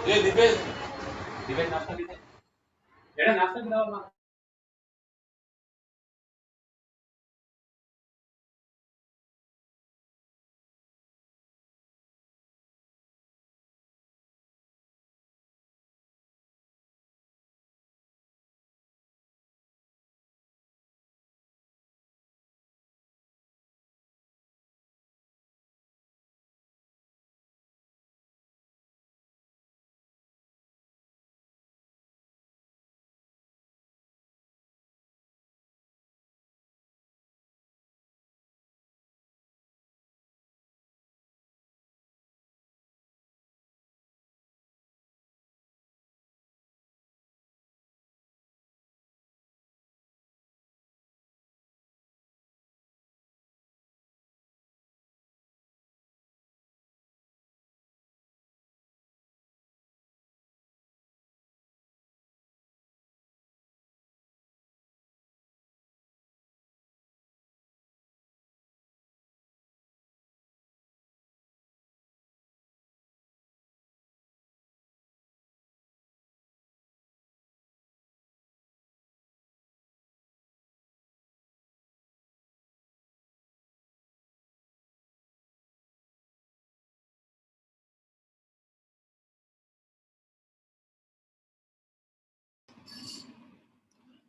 ये दिपेश दिपेश नाश्ता पीते बेटा नाश्ता पिलाओ ना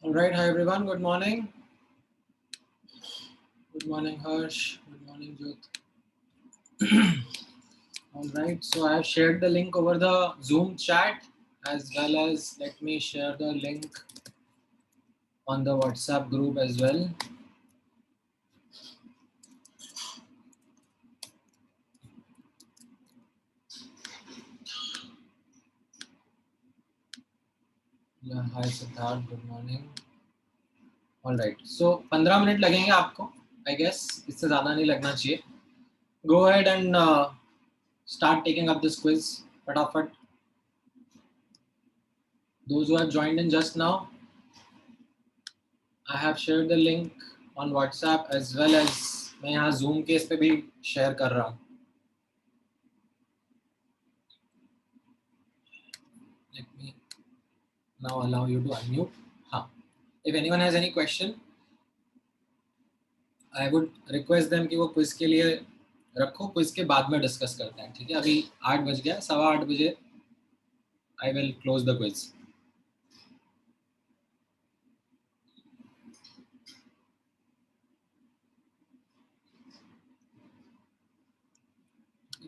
All right, hi everyone. Good morning. Good morning, Harsh. Good morning, Jyot. All right, so I have shared the link over the Zoom chat as well as let me share the link on the WhatsApp group as well. Yeah, hi Siddharth. Good morning. All right, so 15 minute लगेंगे आपको, I guess इससे ज़्यादा नहीं लगना चाहिए. Go ahead and start taking up this quiz. फटाफट. Those who have joined in just now, I have shared the link on WhatsApp as well as मैं यहाँ Zoom के इस पे भी share कर रहा हूँ. Let me now allow you to unmute. हाँ. If anyone has any question, I would request them कि वो quiz के लिए रखो, quiz के बाद में discuss करते हैं, ठीक है? अभी 8 बज गया, 8:15 बजे I will close the quiz.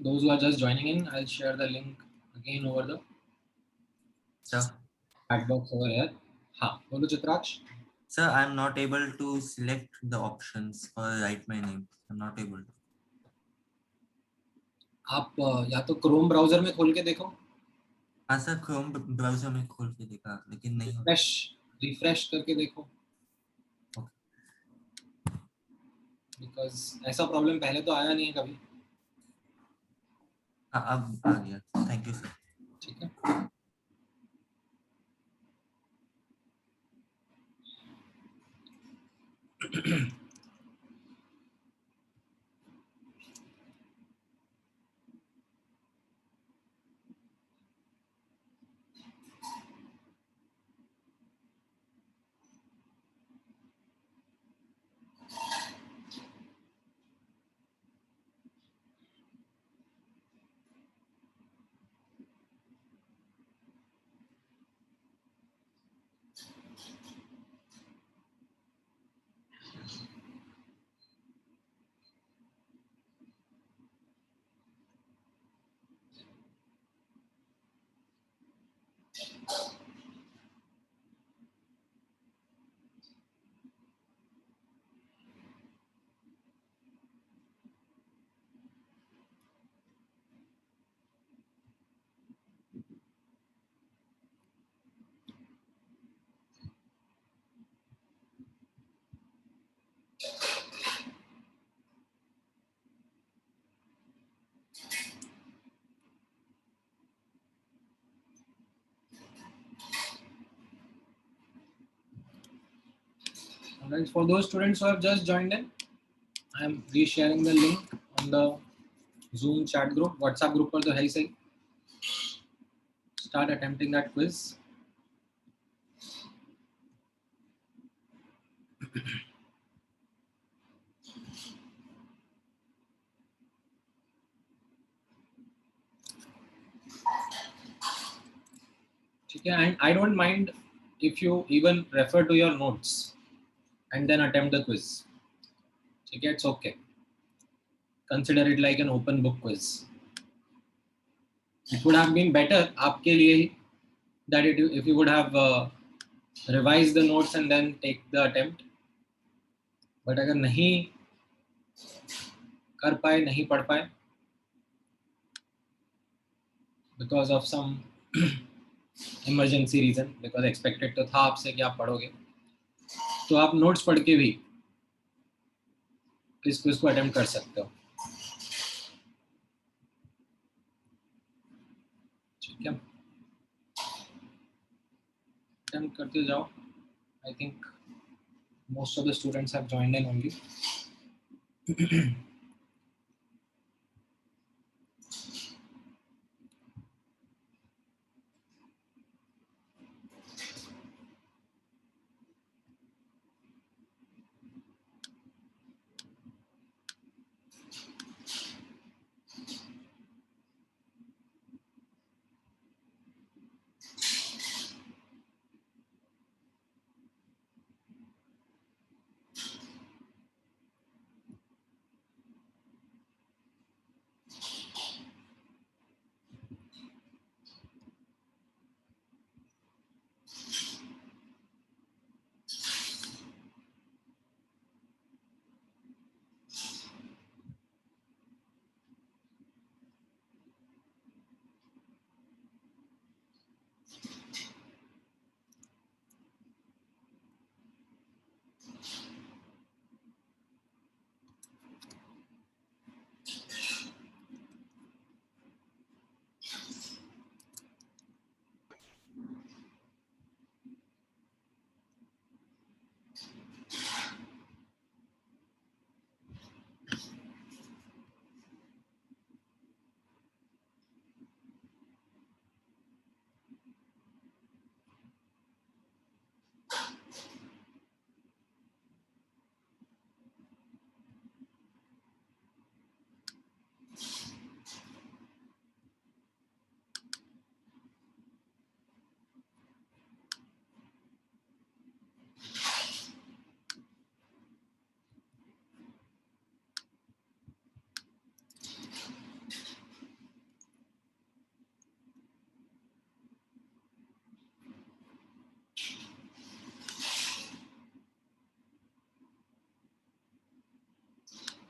Those who are just joining in, I'll share the link again over the chat box over here. हाँ, बोलो Chitraksha. Sir, I am not able to select the options or write my name. I'm not able to. आप या तो Chrome browser में खोल के देखो. हाँ सर, Chrome browser में खोल के देखा लेकिन नहीं हो. refresh करके देखो. Okay. Because ऐसा प्रॉब्लम पहले तो आया नहीं है कभी. हाँ अब आ गया. Thank you sir. ठीक है. Alright, for those students who have just joined in, I am resharing the link on the Zoom chat group. WhatsApp group पर तो है ही सही. start attempting that quiz. Okay, and I don't mind if you even refer to your notes and then attempt the quiz. Okay, it's okay. Consider it like an open book quiz. It would have been better आपके लिए ही that if you would have revise the notes and then take the attempt. But अगर नहीं कर पाए, नहीं पढ़ पाए because of some emergency reason, because expected तो था आपसे कि आप पढ़ोगे, तो आप notes पढ़ के भी इस quiz को attempt कर सकते हो. ठीक है, attempt करते जाओ. I think most of the students have joined in only.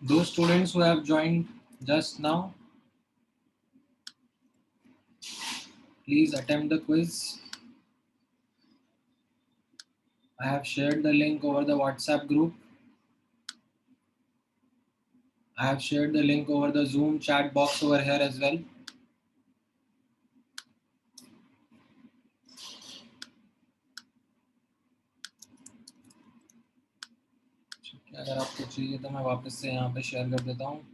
Those students who have joined just now, please attempt the quiz. I have shared the link over the WhatsApp group. I have shared the link over the Zoom chat box over here as well. अगर आपको चाहिए तो मैं वापस से यहाँ पे share कर देता हूँ.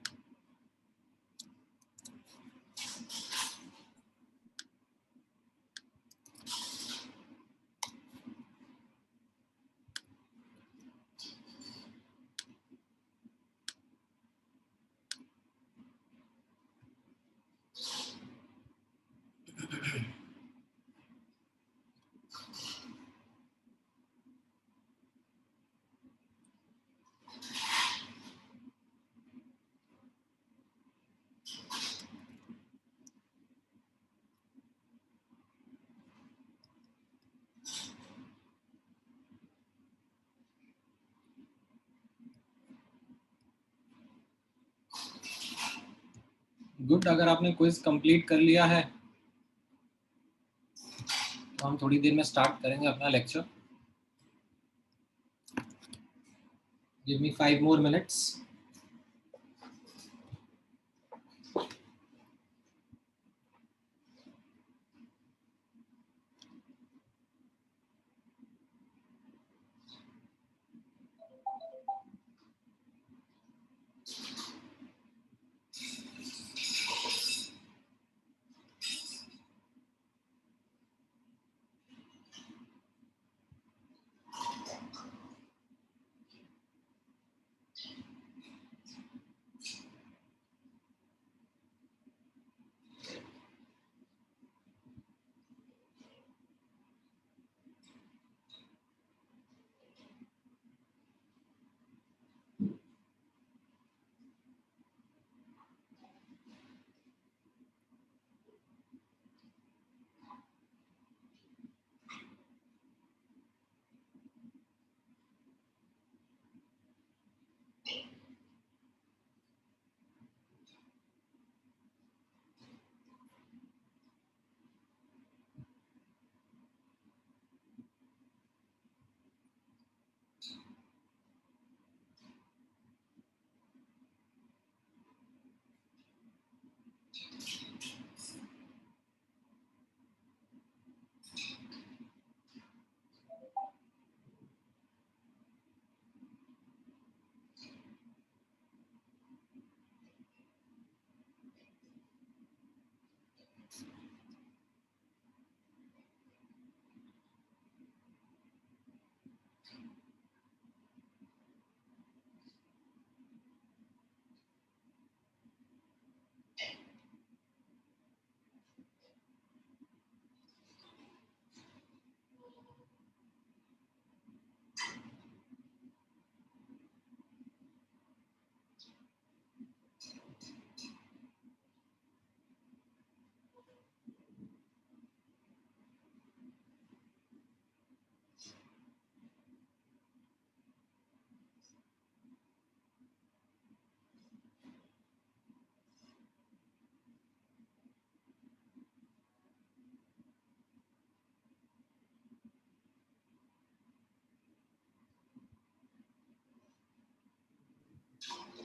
गुड, अगर आपने क्विज कंप्लीट कर लिया है तो हम थोड़ी देर में स्टार्ट करेंगे अपना lecture. Give me 5 more minutes.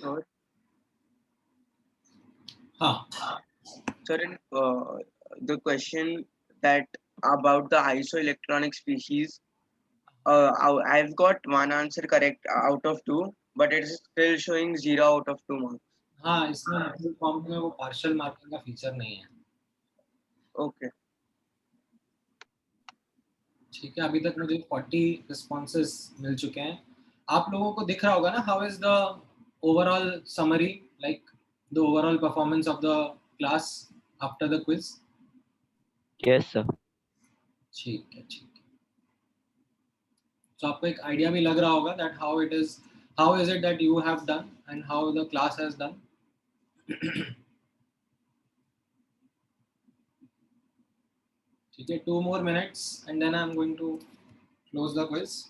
Or, हाँ, sir, the question that about the isoelectronic species, I've got one answer correct out of two, but it's still showing 0 out of 2 marks. हाँ, इसमें Google फॉर्म में वो partial marking का feature नहीं है. Okay. ठीक है, अभी तक मुझे 40 रिस्पॉन्सेज मिल चुके हैं. आप लोगों को दिख रहा होगा ना, how is the overall summary, like the overall performance of the class after the quiz? Yes, sir. ठीक है, ठीक है. तो आपको एक आइडिया भी लग रहा होगा that how is it that you have done and how the class has done. ठीक है, 2 more minutes and then I'm going to close the quiz.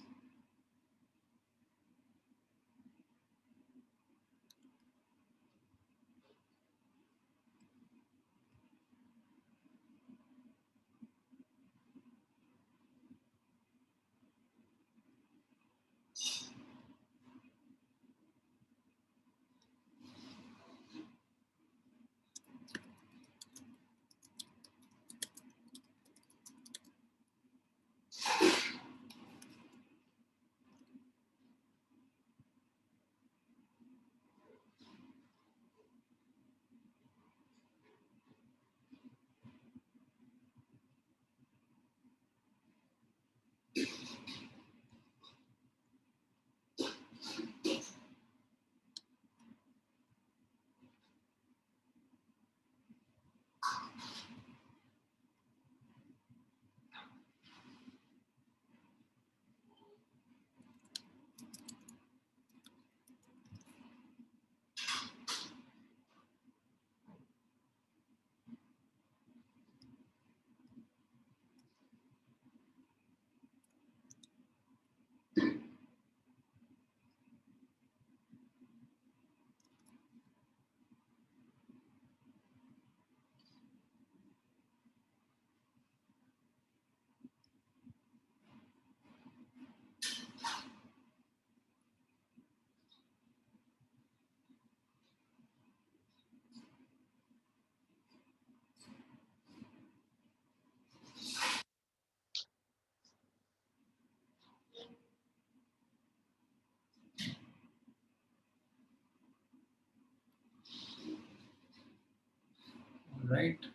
Right.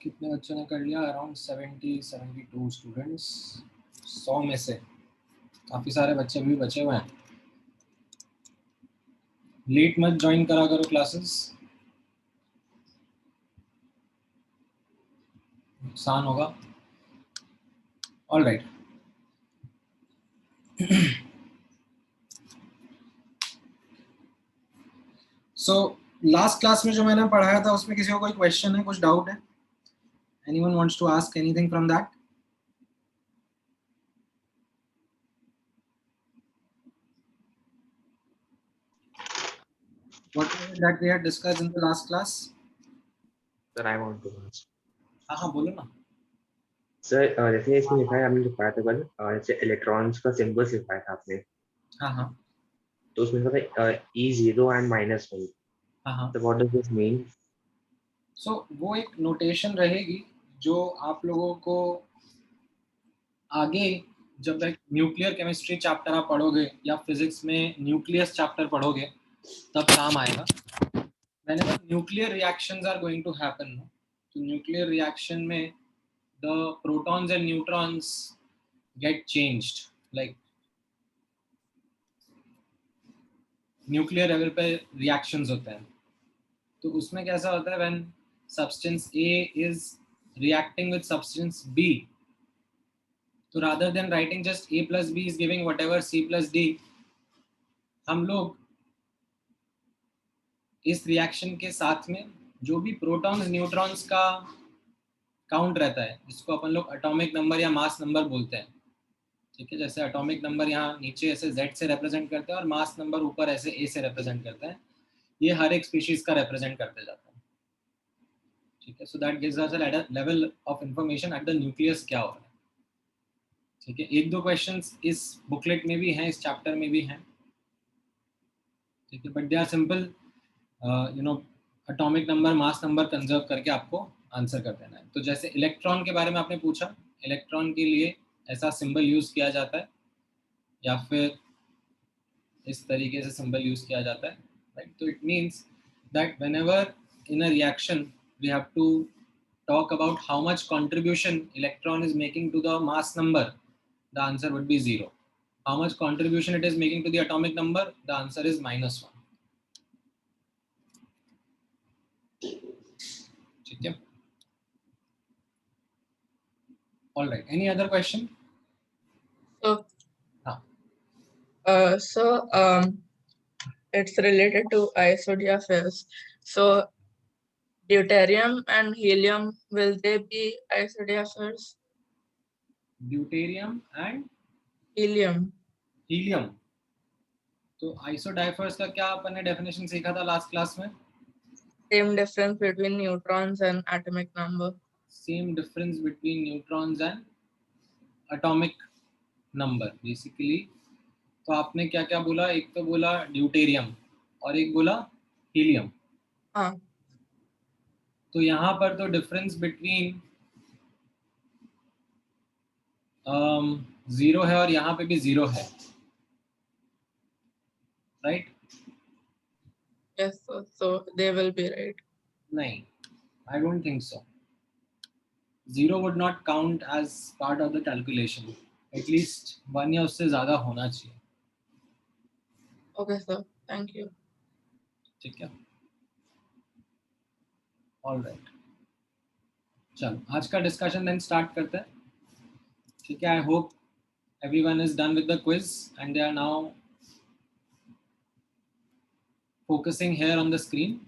कितने बच्चों ने कर लिया? Around 72 students. 100 में से काफी सारे बच्चे भी बचे हुए हैं. लेट मत ज्वाइन करा करो क्लासेस, नुकसान होगा. All right. सो लास्ट क्लास में जो मैंने पढ़ाया था उसमें किसी को कोई क्वेश्चन है, कुछ डाउट है? Anyone wants to ask anything from that? What was it that we had discussed in the last class? Sir I want to ask हाँ, बोलो ना. सर, जैसे इसमें लिखा है, आपने लिखा था कल, जैसे इलेक्ट्रॉन्स का सिंबल्स लिखा था आपने, हाँ. तो उसमें लिखा था E0 एंड -1. हाँ. तो व्हाट डज दिस मीन? सो वो एक नोटेशन रहेगी जो आप लोगों को आगे जब तक न्यूक्लियर केमिस्ट्री चैप्टर आप पढ़ोगे या फिजिक्स में न्यूक्लियस चैप्टर पढ़ोगे तब काम आएगा. whenever nuclear reactions are going to happen, तो nuclear reaction में the protons and neutrons get changed, like nuclear level पे reactions होते हैं. तो उसमें कैसा होता है, when substance A is reacting with substance B, तो rather than writing just A plus B is giving whatever C plus D, हम लोग इस रिएक्शन के साथ में जो भी प्रोटॉन्स न्यूट्रॉन्स का काउंट रहता है, जिसको अपन लोग एटॉमिक नंबर या मास नंबर बोलते हैं. ठीक है, जैसे एटॉमिक नंबर यहाँ नीचे ऐसे Z से रिप्रेजेंट करते हैं और मास नंबर ऊपर ऐसे A से रिप्रेजेंट करते हैं. ये हर एक स्पीशीज का रिप्रेजेंट करते जाता है. ठीक है, so that gives us a level of information at the nucleus क्या हो रहा है. ठीक है, एक दो क्वेश्चंस इस बुकलेट में भी हैं, इस चैप्टर में भी हैं, ठीक है, but they are simple, you know, atomic number, mass number conserve करके आपको आंसर कर देना है। तो जैसे इलेक्ट्रॉन के बारे में आपने पूछा, इलेक्ट्रॉन के लिए ऐसा सिंबल यूज किया जाता है या फिर इस तरीके से सिंबल यूज किया जाता है, राइट? तो it means that whenever in a reaction we have to talk about how much contribution electron is making to the mass number, the answer would be 0. How much contribution it is making to the atomic number, the answer is -1. ठीक है, all right, any other question? So, हाँ, it's related to isodiaphers. So, deuterium and helium, will they be isodiaphers? deuterium and Helium. helium, तो isodiaphers का क्या अपन ने definition सीखा था last class में? Same difference between neutrons and atomic number. Same difference between neutrons and atomic number basically. तो आपने क्या क्या बोला? एक तो बोला ड्यूटेरियम और एक बोला हीलियम। हाँ, तो यहाँ पर तो डिफरेंस बिटवीन 0 है और यहाँ पे भी 0 है, right? yes, so they will be right. नहीं, I don't think so. 0 would not count as part of the calculation. At least 1 या उससे ज़्यादा होना चाहिए। Okay, sir. Thank you. ठीक है, ऑल राइट, चलो आज का डिस्कशन देन स्टार्ट करते हैं। ठीक है, I hope everyone is done with the quiz and they are now focusing here on the screen.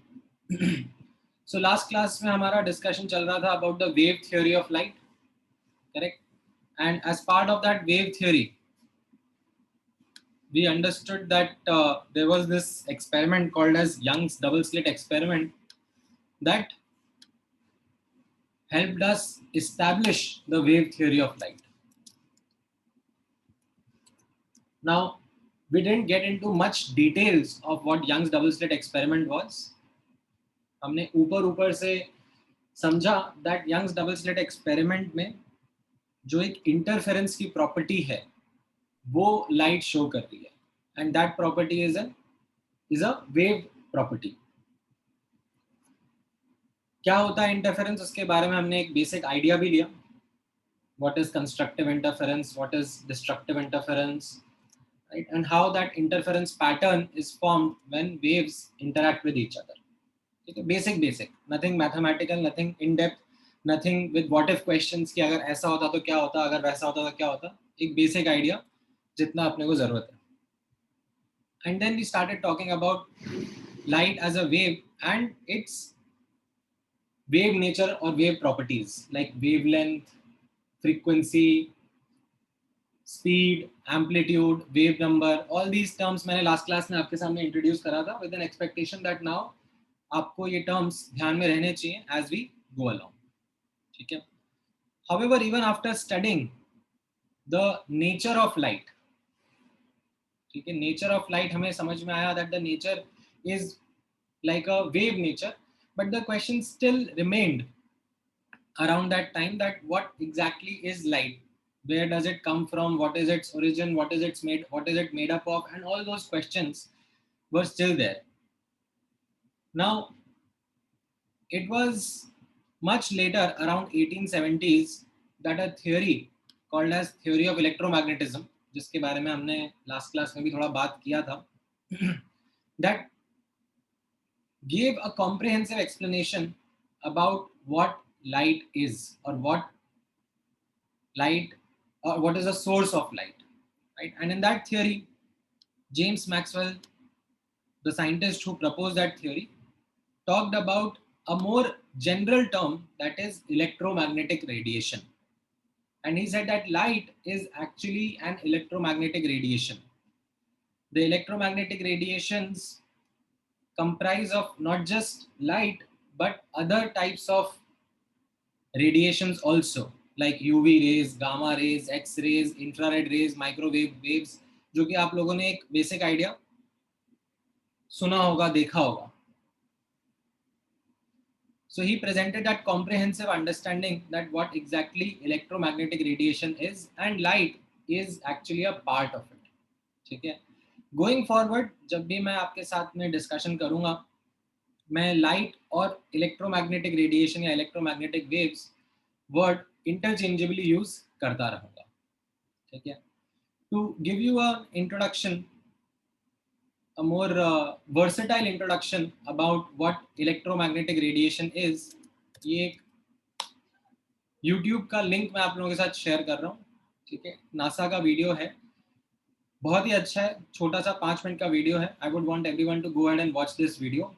So last class में हमारा डिस्कशन चल रहा था about the wave theory of light, correct? And as part of that wave theory we understood that there was this experiment called as Young's double slit experiment that helped us establish the wave theory of light. Now, we didn't get into much details of what Young's double slit experiment was. हमने ऊपर से समझा that Young's double slit experiment में जो एक interference की property है वो लाइट शो कर रही है, and that property is a wave property. क्या होता है इंटरफेरेंस, उसके बारे में हमने एक बेसिक आइडिया भी लिया। What is constructive interference, what is destructive interference, right? And how that interference pattern is formed when waves interact with each other. ठीक है, basic, nothing mathematical, nothing in depth, nothing with what if questions कि अगर ऐसा होता तो क्या होता, अगर वैसा होता तो क्या होता। एक बेसिक आइडिया जितना अपने को जरूरत है। And then we started talking about light as a wave and its wave nature or wave properties like wavelength, frequency, speed, amplitude, wave number. All these terms मैंने last class में आपके सामने introduce करा था with an expectation that now आपको ये terms ध्यान में रहने चाहिए as we go along. ठीक है? However, even after studying the nature of light, ठीक है, नेचर ऑफ लाइट हमें समझ में आया that the nature is like a wave nature, but the question still remained around that time that what exactly is light, where does it come from, what is its origin, what is it made up of, and all those questions were still there. Now it was much later around 1870s that a theory called as theory of electromagnetism, जिसके बारे में हमने last class में भी थोड़ा बात किया था, that gave a comprehensive explanation about what light is or what is the source of light, right? And in that theory, James Maxwell, the scientist who proposed that theory, talked about a more general term that is electromagnetic radiation. And he said that light is actually an electromagnetic radiation. The electromagnetic radiations comprise of not just light, but other types of radiations also. like UV rays, gamma rays, X rays, infrared rays, microwave waves, जो कि आप लोगों ने एक basic idea सुना होगा, देखा होगा. So he presented that comprehensive understanding that what exactly electromagnetic radiation is, and light is actually a part of it. ठीक है. Going forward, जब भी मैं आपके साथ में डिस्कशन करूंगा, मैं लाइट और इलेक्ट्रोमैग्नेटिक रेडिएशन या electromagnetic waves word interchangeably use करता रहूंगा. ठीक है. To give you a introduction, a more versatile introduction about what electromagnetic radiation is, ये एक YouTube का लिंक मैं आप लोगों के साथ शेयर कर रहा हूँ. ठीक है. नासा का वीडियो है, बहुत ही अच्छा है, छोटा सा 5 मिनट का वीडियो है. I would want everyone to go ahead and watch this video.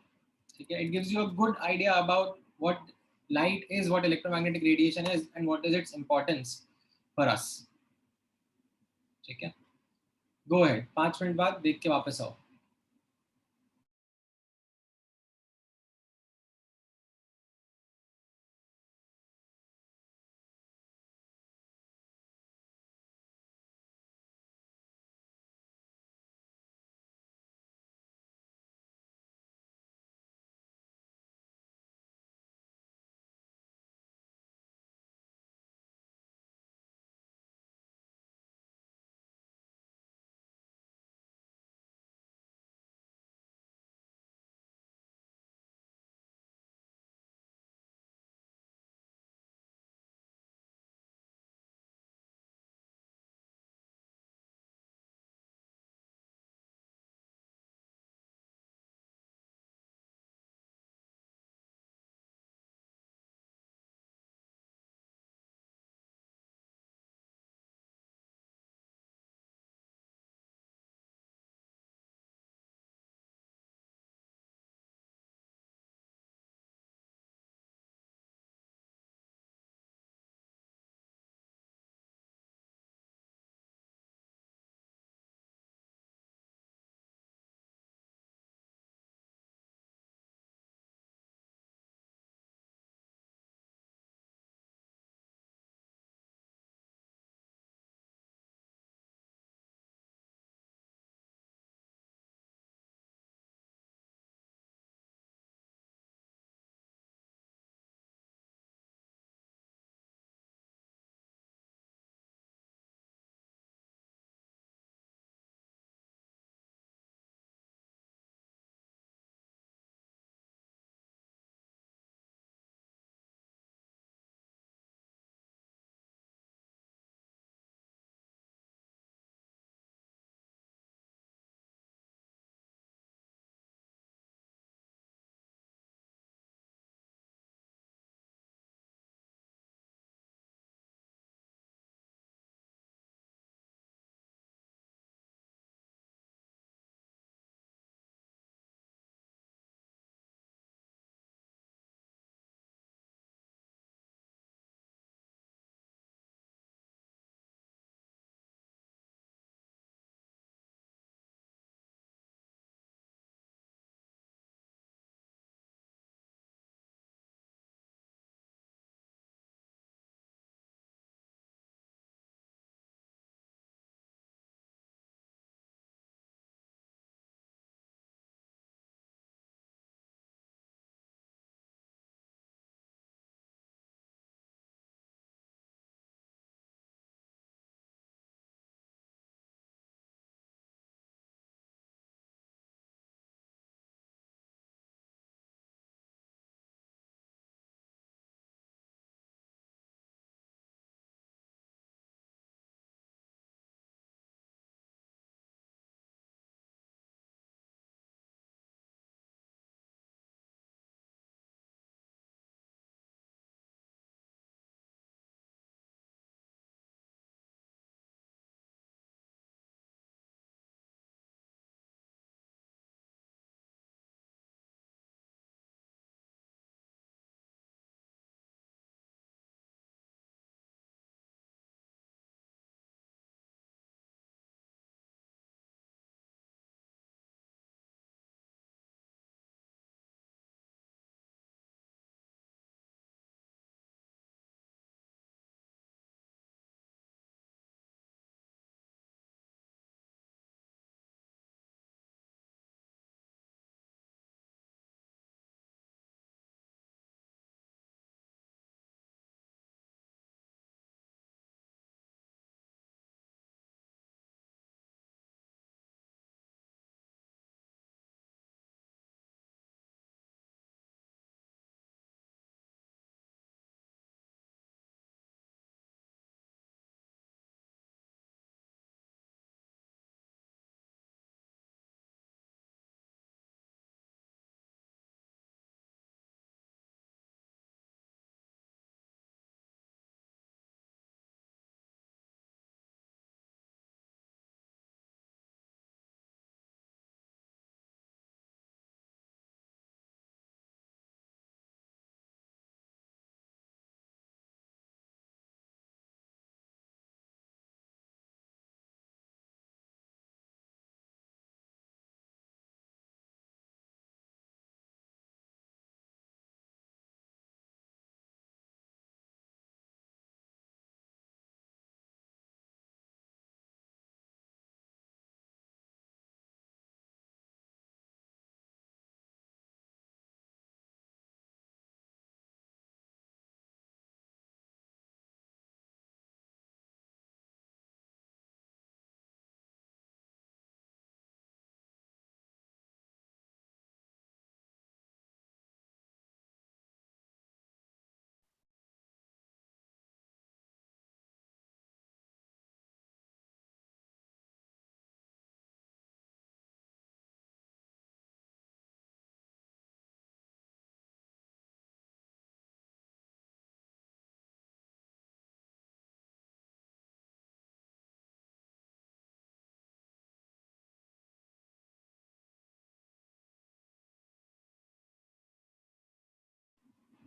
ठीक है. It gives you a good idea about what light is, what electromagnetic radiation is, and what is its importance for us. ठीक है. Go ahead, 5 minute बाद देख के वापस आओ.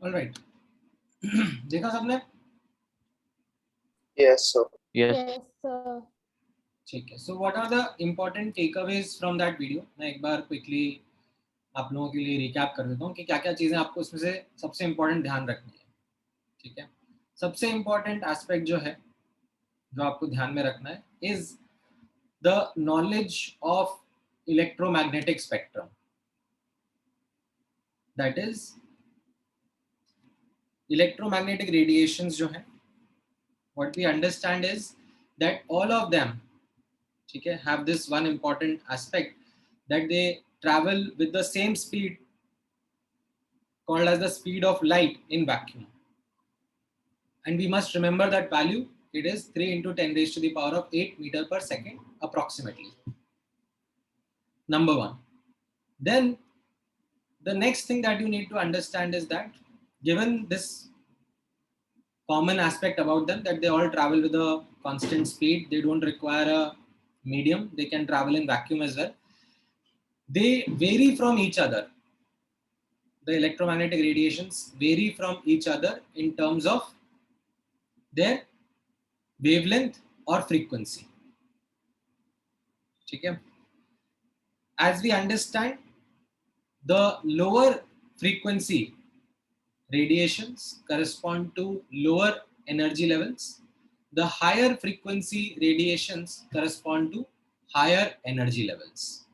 All right. देखा सबने? Yes, sir. Yes. Yes, sir. ठीक है. So what are the important takeaways from that video? मैं एक बार quickly आप लोगों के लिए रिकैप कर देता हूँ कि क्या क्या चीज़ें आपको इसमें से सबसे इम्पोर्टेंट ध्यान रखनी है. ठीक है. सबसे इम्पोर्टेंट एस्पेक्ट जो है जो आपको ध्यान में रखना है is the knowledge of electromagnetic spectrum. That is electromagnetic radiations जो है, what we understand is that all of them, ठीक है, have this one important aspect that they travel with the same speed called as the speed of light in vacuum. And we must remember that value. It is 3 into 10 raised to the power of 8 meter per second approximately. Number one. Then the next thing that you need to understand is that given this common aspect about them, that they all travel with a constant speed, they don't require a medium, they can travel in vacuum as well. They vary from each other. The electromagnetic radiations vary from each other in terms of their wavelength or frequency. Okay? As we understand, the lower frequency radiations correspond to lower energy levels. The higher frequency radiations correspond to higher energy levels.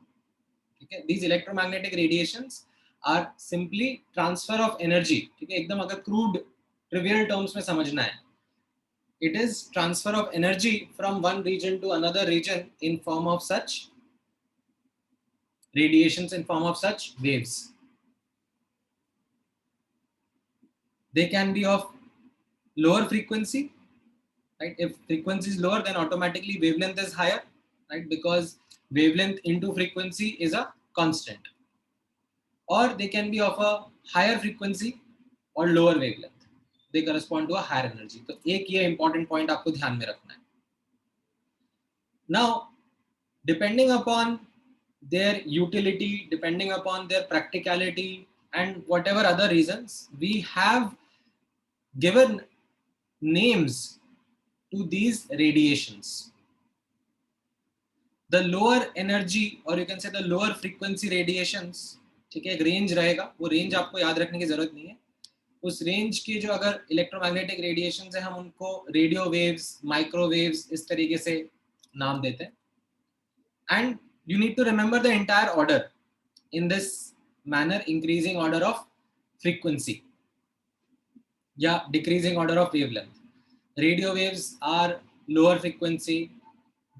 Okay? These electromagnetic radiations are simply transfer of energy. Okay? एकदम अगर crude trivial terms में समझना है, it is transfer of energy from one region to another region in form of such radiations, in form of such waves. They can be of lower frequency, right? If frequency is lower, then automatically wavelength is higher, right? Because wavelength into frequency is a constant. Or they can be of a higher frequency or lower wavelength. They correspond to a higher energy. तो एक ये important point आपको ध्यान में रखना है. Now, depending upon their utility, depending upon their practicality and whatever other reasons, we have given names to these radiations. The lower energy, or you can say the lower frequency radiations, ठीक है, एक range रहेगा, वो range आपको याद रखने की जरूरत नहीं है. उस रेंज के जो अगर इलेक्ट्रोमैग्नेटिक रेडिएशंस है, हम उनको रेडियो वेव्स, माइक्रोवेव्स इस तरीके से नाम देते हैं. And you need to remember the entire order in this manner: increasing order of frequency, yeah, decreasing order of wavelength. Radio waves are lower frequency,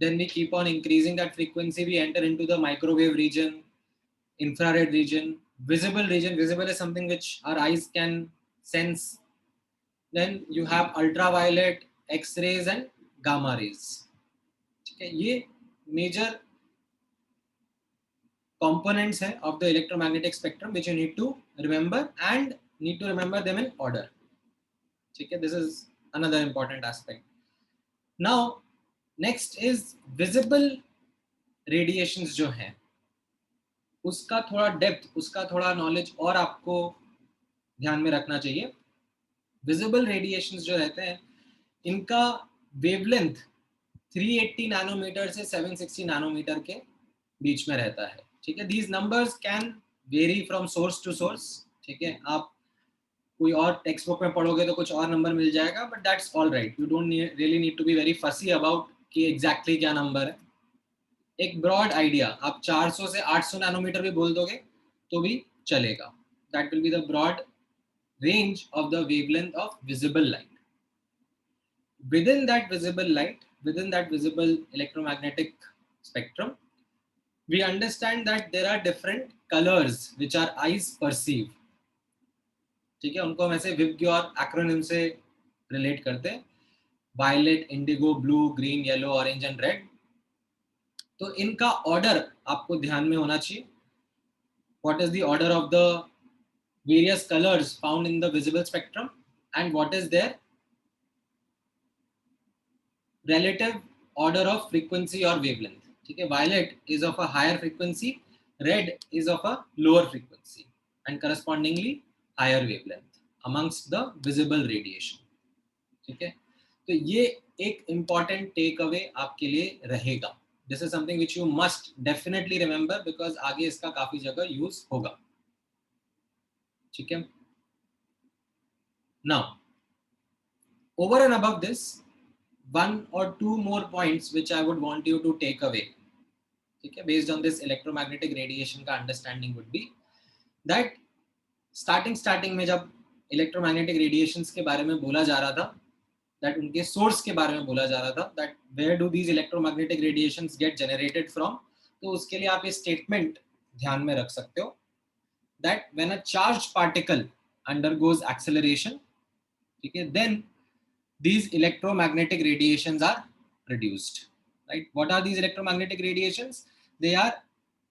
then we keep on increasing that frequency, we enter into the microwave region, infrared region, visible region. Visible is something which our eyes can sense. Then you have ultraviolet, X-rays and gamma rays. Okay, ये major components hai of the electromagnetic spectrum which you need to remember, and need to remember them in order. Okay, this is another important aspect. Now, next is visible radiations जो हैं, उसका थोड़ा depth, उसका थोड़ा knowledge और आपको ध्यान में रखना चाहिए. विजिबल रेडिएशंस जो रहते हैं, इनका वेवलेंथ 380 नैनोमीटर से 760 नैनोमीटर के बीच में रहता है. ठीक है, these numbers can vary from source to source. ठीक है, आप कोई और टेक्स्ट बुक में पढ़ोगे तो कुछ और नंबर मिल जाएगा, but that's all right. You don't really need to be very fussy about कि exactly क्या नंबर है. एक ब्रॉड आइडिया, आप 400 से 800 नैनोमीटर भी बोल दोगे तो भी चलेगा. That will be the broad range of the wavelength of visible light. Within that visible light, within that visible electromagnetic spectrum, we understand that there are different colors which our eyes perceive. ठीक है, उनको हम ऐसे विब और acronym से relate करते हैं: violet, indigo, blue, green, yellow, orange and red. तो इनका ऑर्डर आपको ध्यान में होना चाहिए. What is the order of the various colors found in the visible spectrum, and what is their relative order of frequency or wavelength. ठीक है, violet is of a higher frequency, red is of a lower frequency and correspondingly higher wavelength. amongst the visible radiation. ठीक है, तो ये एक important takeaway आपके लिए रहेगा. This is something which you must definitely remember because आगे इसका काफी जगह use होगा. ठीक है. Now, over and above this, one or two more points which I would want you to take away. ठीक है, based on this electromagnetic radiation का understanding would be that starting में जब electromagnetic radiations के बारे में बोला जा रहा था, that उनके source के बारे में बोला जा रहा था, that where do these electromagnetic radiations get generated from, तो उसके लिए आप ये statement ध्यान में रख सकते हो that when a charged particle undergoes acceleration, ठीक है, then these electromagnetic radiations are produced. Right? What are these electromagnetic radiations? They are,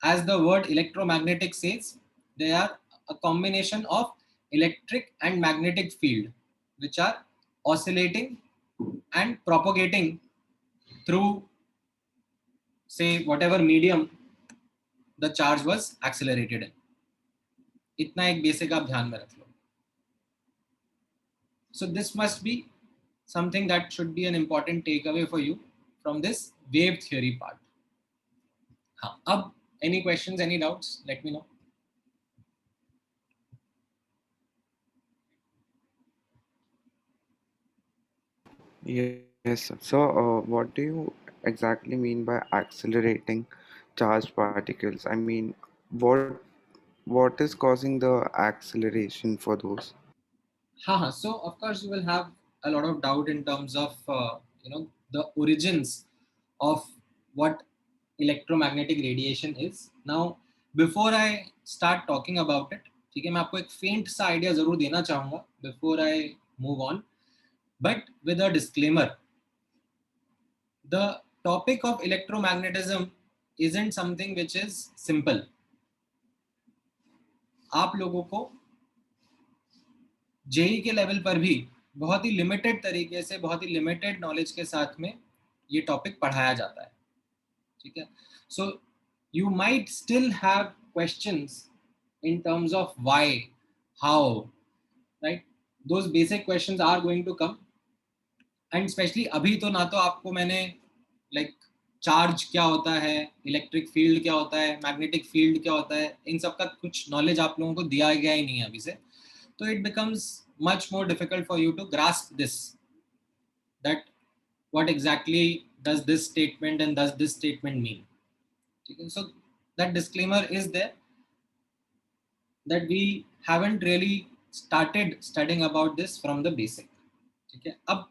as the word electromagnetic says, they are a combination of electric and magnetic field which are oscillating and propagating through, say, whatever medium the charge was accelerated in. इतना एक basic आप ध्यान में रख लो. So this must be something that should be an important takeaway for you from this wave theory part. हाँ, अब any questions, any doubts? Let me know. Yes, sir. So, what do you exactly mean by accelerating charged particles? I mean, what is causing the acceleration for those? हाँ, so of course you will have a lot of doubt in terms of the origins of what electromagnetic radiation is. Now, before I start talking about it, ठीक है, मैं आपको एक faint सा idea जरूर देना चाहूँगा before I move on, but with a disclaimer. The topic of electromagnetism isn't something which is simple. आप लोगों को जेई के लेवल पर भी बहुत ही लिमिटेड तरीके से, बहुत ही लिमिटेड नॉलेज के साथ में ये टॉपिक पढ़ाया जाता है. ठीक है, so you might still have questions in terms of why, how, right? Those basic questions are going to come, and specially अभी तो ना तो आपको मैंने चार्ज क्या होता है, इलेक्ट्रिक फील्ड क्या होता है, मैग्नेटिक फील्ड क्या होता है, इन सब का कुछ नॉलेज आप लोगों को दिया गया ही नहीं है अभी से. So it becomes much more difficult for you to grasp this, that what exactly does this statement and does this statement mean. Okay? So that disclaimer is there, that we haven't really started studying about this from the basic. Okay? अब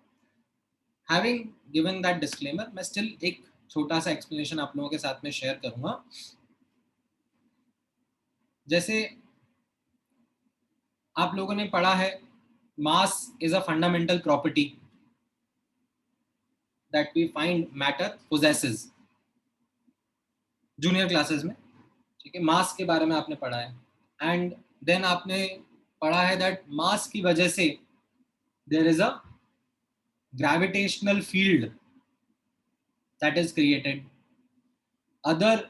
having given that disclaimer, मैं still एक छोटा सा explanation आप लोगों के साथ में share करूँगा. जैसे आप लोगों ने पढ़ा है, mass is a fundamental property that we find matter possesses. Junior classes में, ठीक है, मास के बारे में आपने पढ़ा है. एंड देन आपने पढ़ा है दैट मास की वजह से there is a gravitational field that is created. Other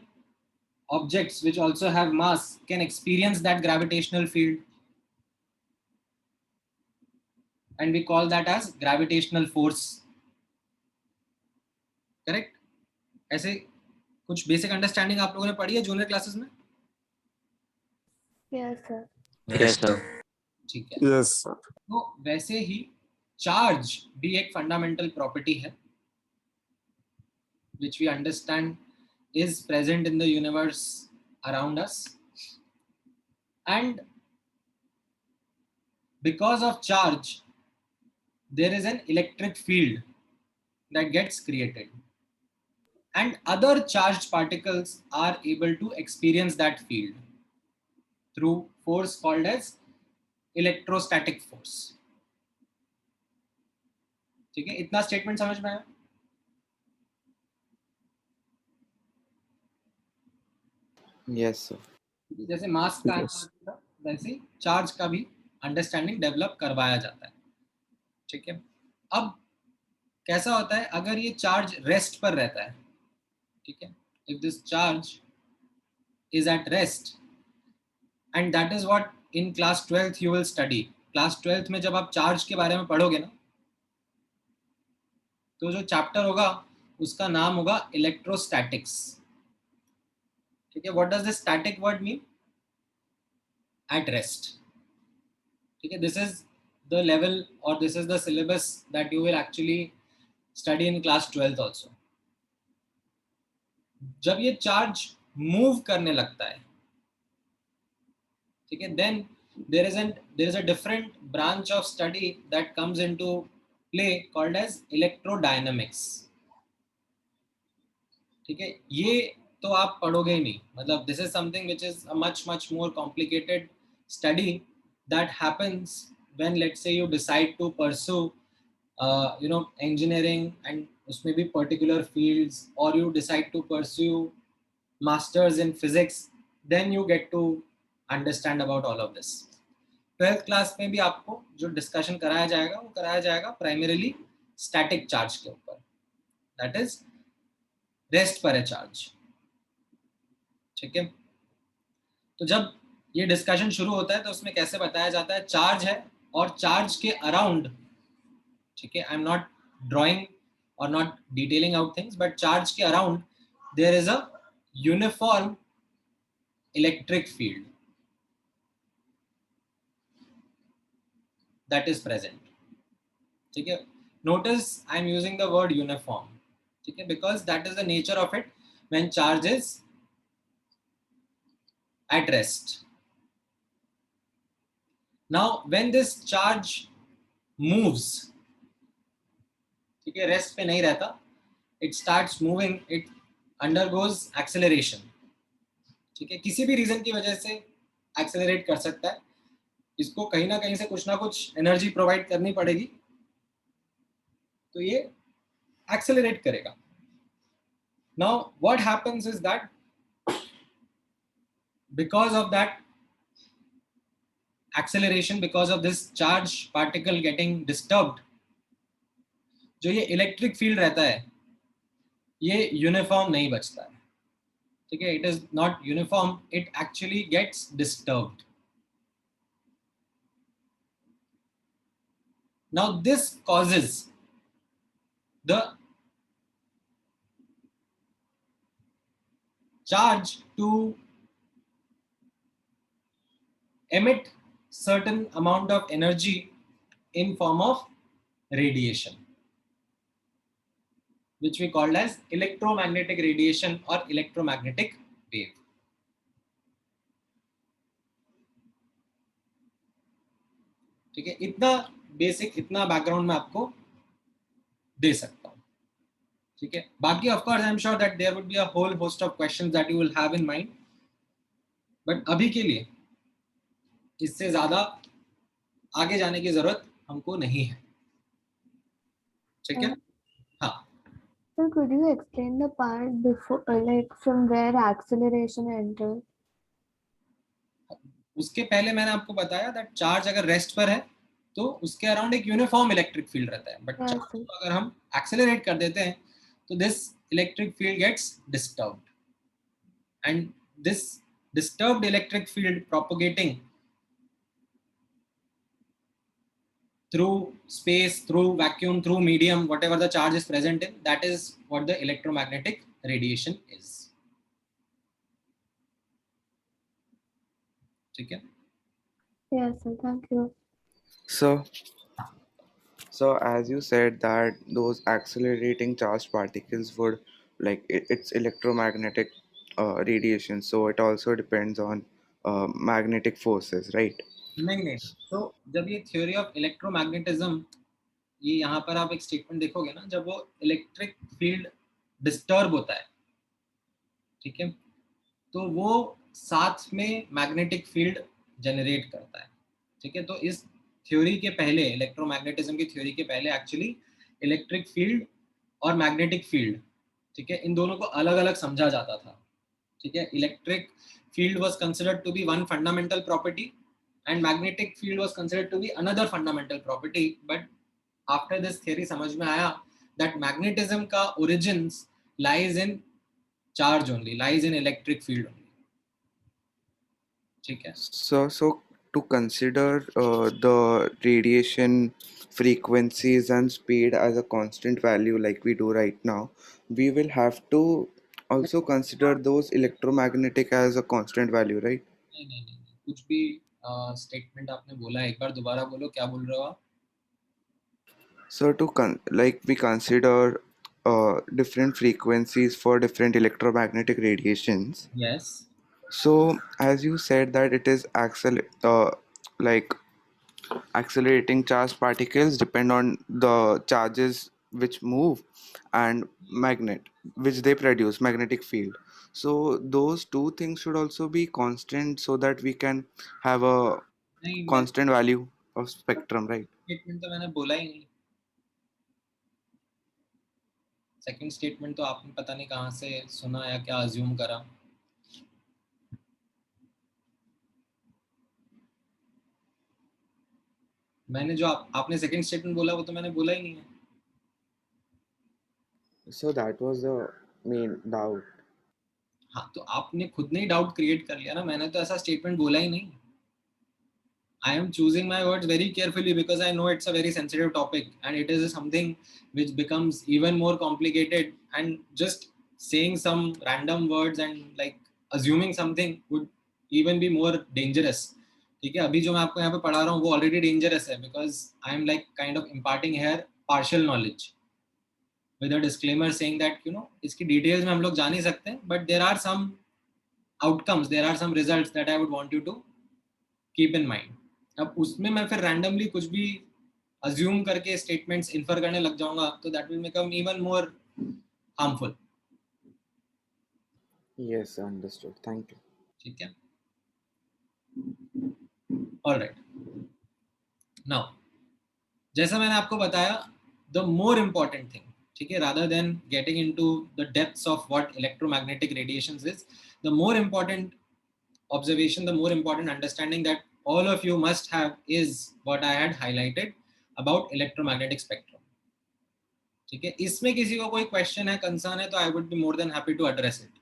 objects which also have mass can experience that gravitational field, and we call that as gravitational force. Correct? ऐसे कुछ basic understanding आप लोगों ने पढ़ी है जूनियर क्लासेस में? Yes, sir. Yes, sir. ठीक है. Yes, sir. तो वैसे ही चार्ज भी एक फंडामेंटल प्रॉपर्टी है which we understand is present in the universe around us, and because of charge there is an electric field that gets created, and other charged particles are able to experience that field through force called as electrostatic force. ठीक है, इतना statement समझ में आया? Yes, sir. जैसे मास का था, वैसे चार्ज का भी अंडरस्टैंडिंग डेवलप करवाया जाता है. ठीक है, अब कैसा होता है अगर ये चार्ज रेस्ट पर रहता है? ठीक है, if this charge is at rest, and that is what in class 12th you will study, class 12th में जब आप चार्ज के बारे में पढ़ोगे ना, तो जो चैप्टर होगा उसका नाम होगा इलेक्ट्रोस्टैटिक्स. ठीक है, what does this static word mean? At rest. ठीक है, दिस इज द लेवल और this is the syllabus that you will actually study in class 12th also. जब ये चार्ज मूव करने लगता है, ठीक है, then there is a different branch of study that comes into play called as electrodynamics. ठीक है, ये तो आप पढ़ोगे ही नहीं. मतलब this is something which is a much more complicated study that happens when, let's say, you decide to pursue engineering and उसमें भी particular fields, or you decide to pursue masters in physics, then you get to understand about all of this. 12th class में भी आपको जो discussion कराया जाएगा वो कराया जाएगा प्राइमरीली स्टैटिक चार्ज के ऊपर, दैट इज रेस्ट पर है चार्ज. ठीक है, तो जब ये डिस्कशन शुरू होता है तो उसमें कैसे बताया जाता है, चार्ज है और चार्ज के अराउंड, ठीक है, आई एम नॉट ड्रॉइंग और not detailing out things, but charge के around there is a uniform electric field that is present. ठीक है, notice I am using the word uniform, ठीक है, because that is the nature of it when charge is at rest. Now when this charge moves, ठीक है, rest पे नहीं रहता, it starts moving, it undergoes acceleration. ठीक है, किसी भी रीजन की वजह से एक्सेलरेट कर सकता है. इसको कहीं ना कहीं से कुछ ना कुछ एनर्जी प्रोवाइड करनी पड़ेगी, तो ये एक्सेलरेट करेगा. Now what happens is that because of that acceleration, because of this charge particle getting disturbed, जो ये इलेक्ट्रिक फील्ड रहता है ये यूनिफॉर्म नहीं बचता है. ठीक है, it is not uniform, it actually gets disturbed. Now this causes the charge to emit certain amount of energy in form of radiation, which we call as electromagnetic radiation or electromagnetic wave. ठीक है, इतना basic, इतना background मैं आपको दे सकता हूं. ठीक है, बाकी of course I am sure that there would be a whole host of questions that you will have in mind, but अभी के लिए इससे ज्यादा आगे जाने की जरूरत हमको नहीं है. ठीक है, हाँ. So could you explain the part before, like from where acceleration enters? उसके पहले मैंने आपको बताया दैट चार्ज अगर रेस्ट पर है तो उसके अराउंड एक यूनिफॉर्म इलेक्ट्रिक फील्ड रहता है, बट चार्ज को अगर हम एक्सेलरेट कर देते हैं तो this electric field gets disturbed, and this disturbed electric field propagating through space, through vacuum, through medium, whatever the charge is present in, that is what the electromagnetic radiation is. ठीक है? Yes, sir. Thank you. So as you said that those accelerating charged particles would it's electromagnetic radiation, so it also depends on magnetic forces, right? नहीं. तो जब ये theory of electromagnetism, ये यहाँ पर आप एक स्टेटमेंट देखोगे ना, जब वो इलेक्ट्रिक फील्ड डिस्टर्ब होता है, ठीक है, तो वो साथ में मैग्नेटिक फील्ड जनरेट करता है. ठीक है, तो इस थ्योरी के पहले, इलेक्ट्रोमैग्नेटिज्म की थ्योरी के पहले एक्चुअली इलेक्ट्रिक फील्ड और मैग्नेटिक फील्ड, ठीक है, इन दोनों को अलग अलग समझा जाता था. ठीक है, electric field was considered to be one fundamental property and magnetic field was considered to be another fundamental property, but after this theory समझ में आया that magnetism का origins lies in charge only, lies in electric field only. ठीक है, So to consider the radiation frequencies and speed as a constant value like we do right now, we will have to also consider those electromagnetic as a constant value, right? नहीं नहीं नहीं नहीं, कुछ भी statement आपने बोला है, एक बार दोबारा बोलो, क्या बोल रहे हो आप? So like we consider different frequencies for different electromagnetic radiations. Yes. So as you said that it is like accelerating charged particles depend on the charges which move and magnet which they produce, magnetic field. So those two things should also be constant so that we can have a नहीं, constant value of spectrum, right? Statement तो मैंने बोला ही नहीं. Second statement तो आपने पता नहीं कहाँ से सुना या क्या अज्यूम करा. मैंने जो आपने सेकंड स्टेटमेंट बोला वो तो मैंने बोला ही नहीं है. So that was the main doubt. हाँ, तो आपने खुद ने ही डाउट क्रिएट कर लिया ना. मैंने तो ऐसा स्टेटमेंट बोला ही नहीं. I am choosing my words very carefully because I know it's a very sensitive topic and it is something which becomes even more complicated, and just saying some random words and like assuming something would even be more dangerous. ठीक है, अभी जो मैं आपको यहाँ पे पढ़ा रहा हूँ वो already dangerous है because I am like kind of imparting here partial knowledge with a disclaimer saying that you know इसकी details में हम लोग जा नहीं सकते, but there are some outcomes, there are some results that I would want you to keep in mind. अब उसमें मैं फिर रैंडमली कुछ भी अज्यूम करके स्टेटमेंट्स इन्फर करने लग जाऊंगा तो that will become even more harmful. Yes, understood. Thank you. ठीक है, ऑलराइट. नाउ जैसा मैंने आपको बताया, द मोर इम्पोर्टेंट थिंग, ठीक है, rather than getting into the depths of what electromagnetic radiations is, the more important observation, the more important understanding that all of you must have is what I had highlighted about electromagnetic spectrum. ठीक है, इसमें किसी को कोई question है, concern है, तो I would be more than happy to address it.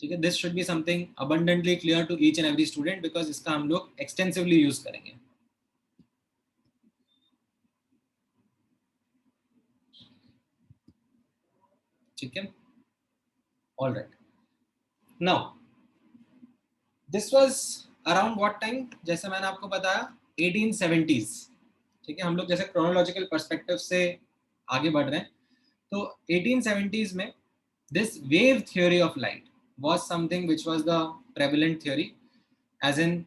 ठीक है, this should be something abundantly clear to each and every student because इसका हम लोग extensively use करेंगे. ठीक है, all right. Now this was around what time? जैसे मैंने आपको बताया 1870s. ठीक है, हम लोग जैसे क्रोनोलॉजिकल पर्सपेक्टिव से आगे बढ़ रहे हैं, तो 1870s में this wave theory of light was something which was the prevalent theory, as in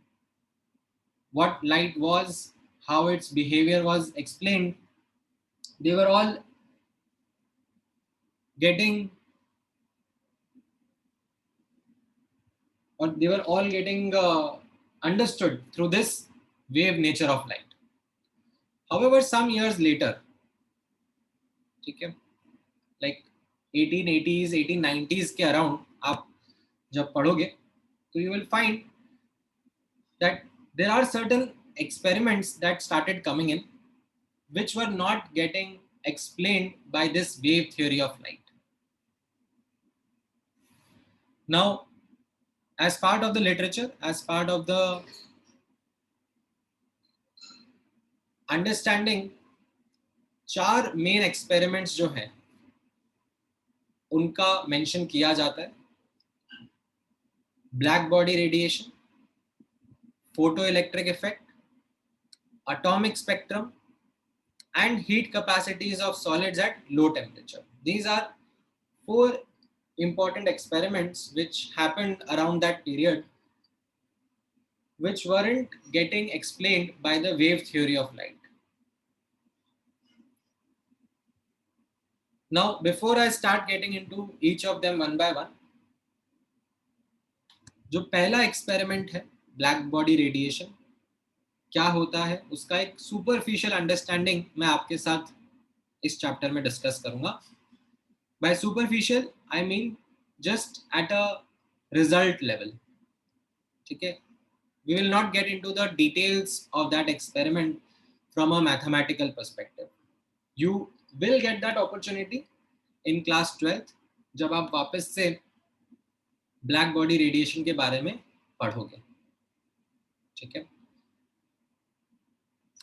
what light was, how its behavior was explained. They were all getting understood through this wave nature of light. However, some years later, ठीक है, like 1880s, 1890s के around आप जब पढ़ोगे तो you will find that there are certain experiments that started coming in which were not getting explained by this wave theory of light. Now, as part of the literature, as part of the understanding, 4 main experiments जो हैं उनका mention किया जाता है. Black body radiation, photoelectric effect, atomic spectrum, and heat capacities of solids at low temperature. These are 4 important experiments which happened around that period, which weren't getting explained by the wave theory of light. Now, before I start getting into each of them one by one, जो पहला experiment है black body radiation क्या होता है उसका एक superficial understanding मैं आपके साथ इस चैप्टर में डिस्कस करूंगा. By superficial I mean just at a result level. ठीक है, we will not get into the details of that experiment from a mathematical perspective. You will get that opportunity in class 12th जब आप वापस से black body radiation के बारे में पढ़ोगे. ठीक है.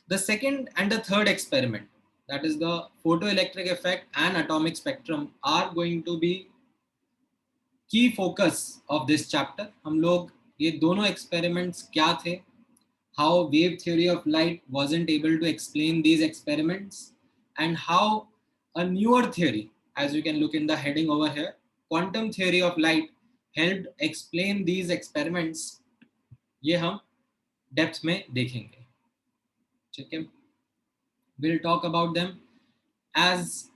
The second and the third experiment, that is the photoelectric effect and atomic spectrum, are going to be key focus of this chapter. हम लोग ये दोनों experiments क्या थे, how wave theory of light wasn't able to explain these experiments, and how a newer theory, as you can look in the heading over here, quantum theory of light, helped explain these experiments. ये हम depth में देखेंगे. ठीक है. We'll talk about them as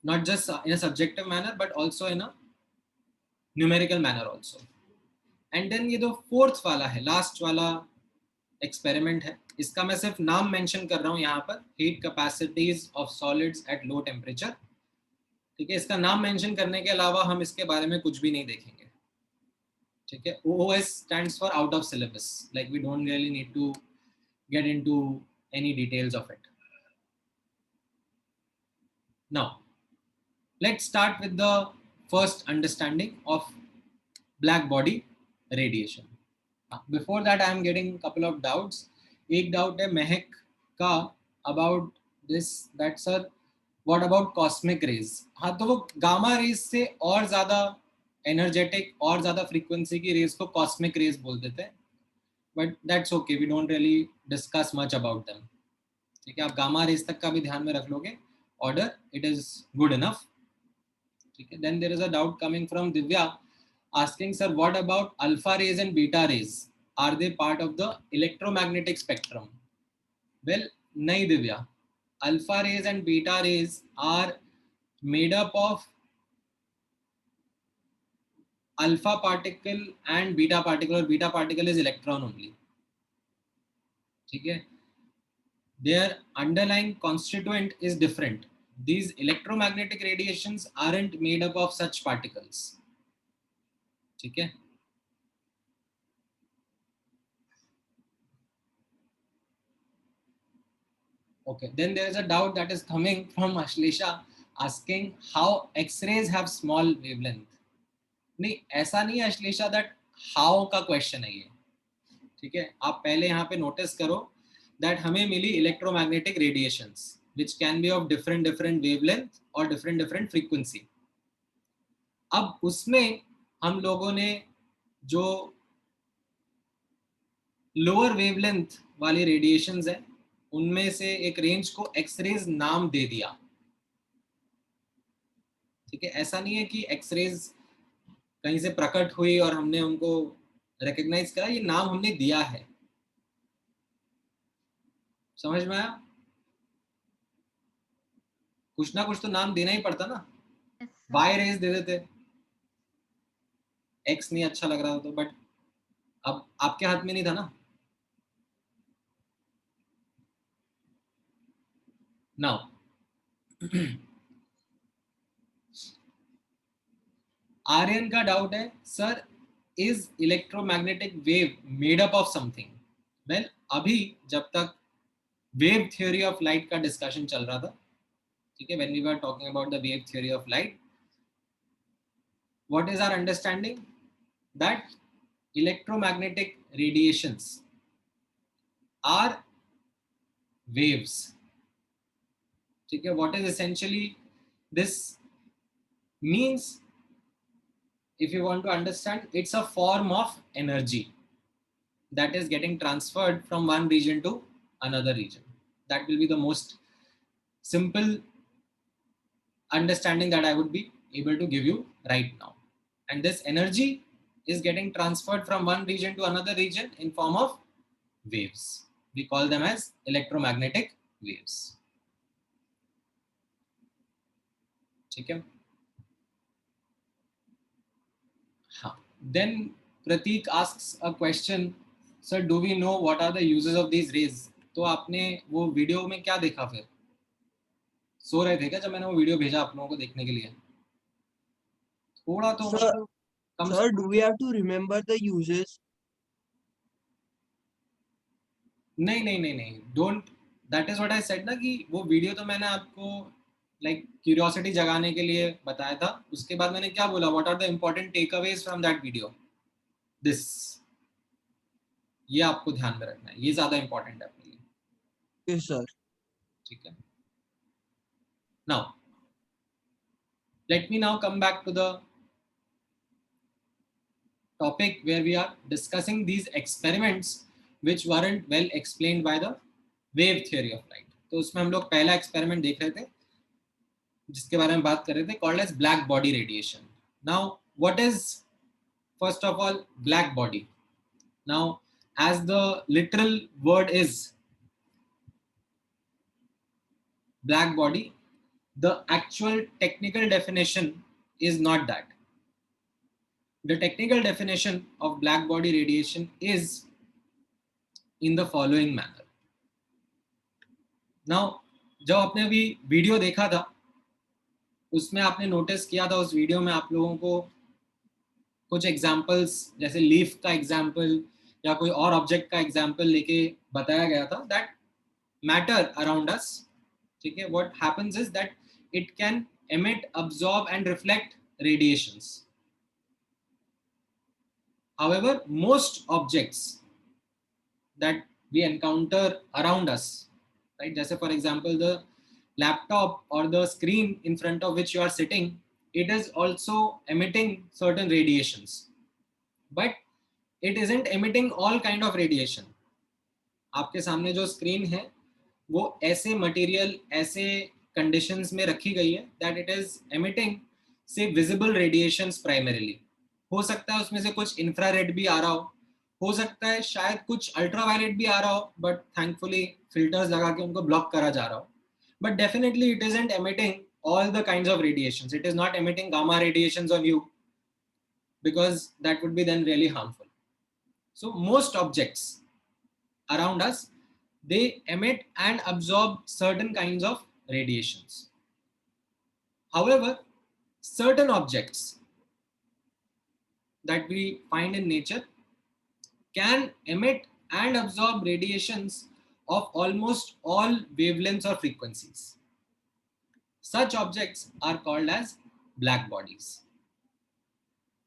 not just in a subjective manner but also in a numerical manner also. And then ये जो fourth वाला है, last वाला experiment है, इसका मैं सिर्फ नाम mention कर रहा हूँ यहाँ पर, heat capacities of solids at low temperature. ठीक है, इसका नाम mention करने के अलावा हम इसके बारे में कुछ भी नहीं देखेंगे. ठीक है. OOS stands for out of syllabus, like we don't really need to get into any details of it. Now, let's start with the first understanding of black body radiation. Before that, I am getting a couple of doubts. एक doubt है महक का about this, that sir, what about cosmic rays? हाँ, तो वो gamma rays से और ज़्यादा energetic और ज़्यादा frequency की rays को cosmic rays बोल देते हैं. But that's okay, we don't really discuss much about them. ठीक है, आप गामा रेज तक का भी ध्यान में रख लोगे, order, it is good enough. ठीक है. Then there is a doubt coming from Divya asking, sir, what about alpha rays and beta rays? Are they part of the electromagnetic spectrum? Well, nahi Divya. Alpha rays and beta rays are made up of alpha particle and beta particle, or beta particle is electron only. ठीक है. Their underlying constituent is different. These electromagnetic radiations aren't made up of such particles. ठीक है. Okay, then there is a doubt that is coming from Ashlisha asking how X-rays have small wavelength. नहीं, ऐसा नहीं है Ashlesha, that how का question है ये. ठीक है, आप पहले यहाँ पे नोटिस करो दैट हमें मिली electromagnetic radiations which can be of different wavelength और डिफरेंट फ्रीक्वेंसी. अब उसमें हम लोगों ने जो लोअर वेवलेंथ वाली रेडिएशंस है उनमें से एक रेंज को एक्सरेज नाम दे दिया. ठीक है, ऐसा नहीं है कि एक्सरेज कहीं से प्रकट हुई और हमने उनको रिकॉग्नाइज करा, ये नाम हमने दिया है. समझ में आया? कुछ ना कुछ तो नाम देना ही पड़ता ना. वाई रेज दे देते, एक्स नहीं अच्छा लग रहा तो, बट अब आपके हाथ में नहीं था ना. नाउ आर्यन का डाउट है, sir is electromagnetic wave made up of something? Well, अभी जब तक वेव थ्योरी ऑफ लाइट का डिस्कशन चल रहा था, ठीक है, when we were talking about the wave theory of light, what is our understanding? That electromagnetic radiations are waves. ठीक है, what is essentially this means, if you want to understand, it's a form of energy that is getting transferred from one region to another region. That will be the most simple understanding that I would be able to give you right now. And this energy is getting transferred from one region to another region in form of waves. We call them as electromagnetic waves. ठीक है. Then Pratik asks a question, sir, do we know what are the uses of these rays? तो आपने वो video में क्या देखा? फिर सो रहे थे क्या जब मैंने वो वीडियो भेजा आप लोगों को देखने के लिए? थोड़ा तो sir, do we have to remember the uses? नहीं, don't. That is what I said ना, कि वो वीडियो तो मैंने आपको like curiosity जगाने के लिए बताया था. उसके बाद मैंने क्या बोला, what are the important takeaways from that video? This, ये आपको ध्यान में रखना है, ये ज्यादा इंपॉर्टेंट है अपने लिए। Yes, sir. ठीक है। Now let me now come back to the topic where we are discussing these experiments which weren't well explained by the wave theory of light. तो उसमें हम लोग पहला एक्सपेरिमेंट देख रहे थे जिसके बारे में बात कर रहे थे, called as black body radiation. Now what is first of all black body? Now as the literal word is black body, the actual technical definition is not that. The technical definition of black body radiation is in the following manner. Now जब आपने अभी video देखा था उसमें आपने notice किया था, उस वीडियो में आप लोगों को कुछ एग्जाम्पल्स जैसे लीफ का एग्जाम्पल या कोई और ऑब्जेक्ट का एग्जाम्पल लेके बताया गया था दैट मैटर अराउंड अस, ठीक है, what happens is that it can emit, absorb and reflect radiations. However, most objects that we encounter around us, right, जैसे for example the laptop or the screen in front of which you are sitting, it is also emitting certain radiations, but it isn't emitting all kind of radiation. आपके सामने जो screen है वो ऐसे material, ऐसे conditions में रखी गई है दैट इट इज एमिटिंग से विजिबल रेडिएशंस प्राइमरीली. हो सकता है उसमें से कुछ इंफ्रारेड भी आ रहा हो सकता है शायद कुछ अल्ट्रावायलेट भी आ रहा हो, बट थैंकफुली फिल्टर्स लगा के उनको ब्लॉक करा जा रहा हो. But definitely it isn't emitting all the kinds of radiations. It is not emitting gamma radiations on you because that would be then really harmful. So most objects around us, they emit and absorb certain kinds of radiations. However, certain objects that we find in nature can emit and absorb radiations of almost all wavelengths or frequencies. Such objects are called as black bodies.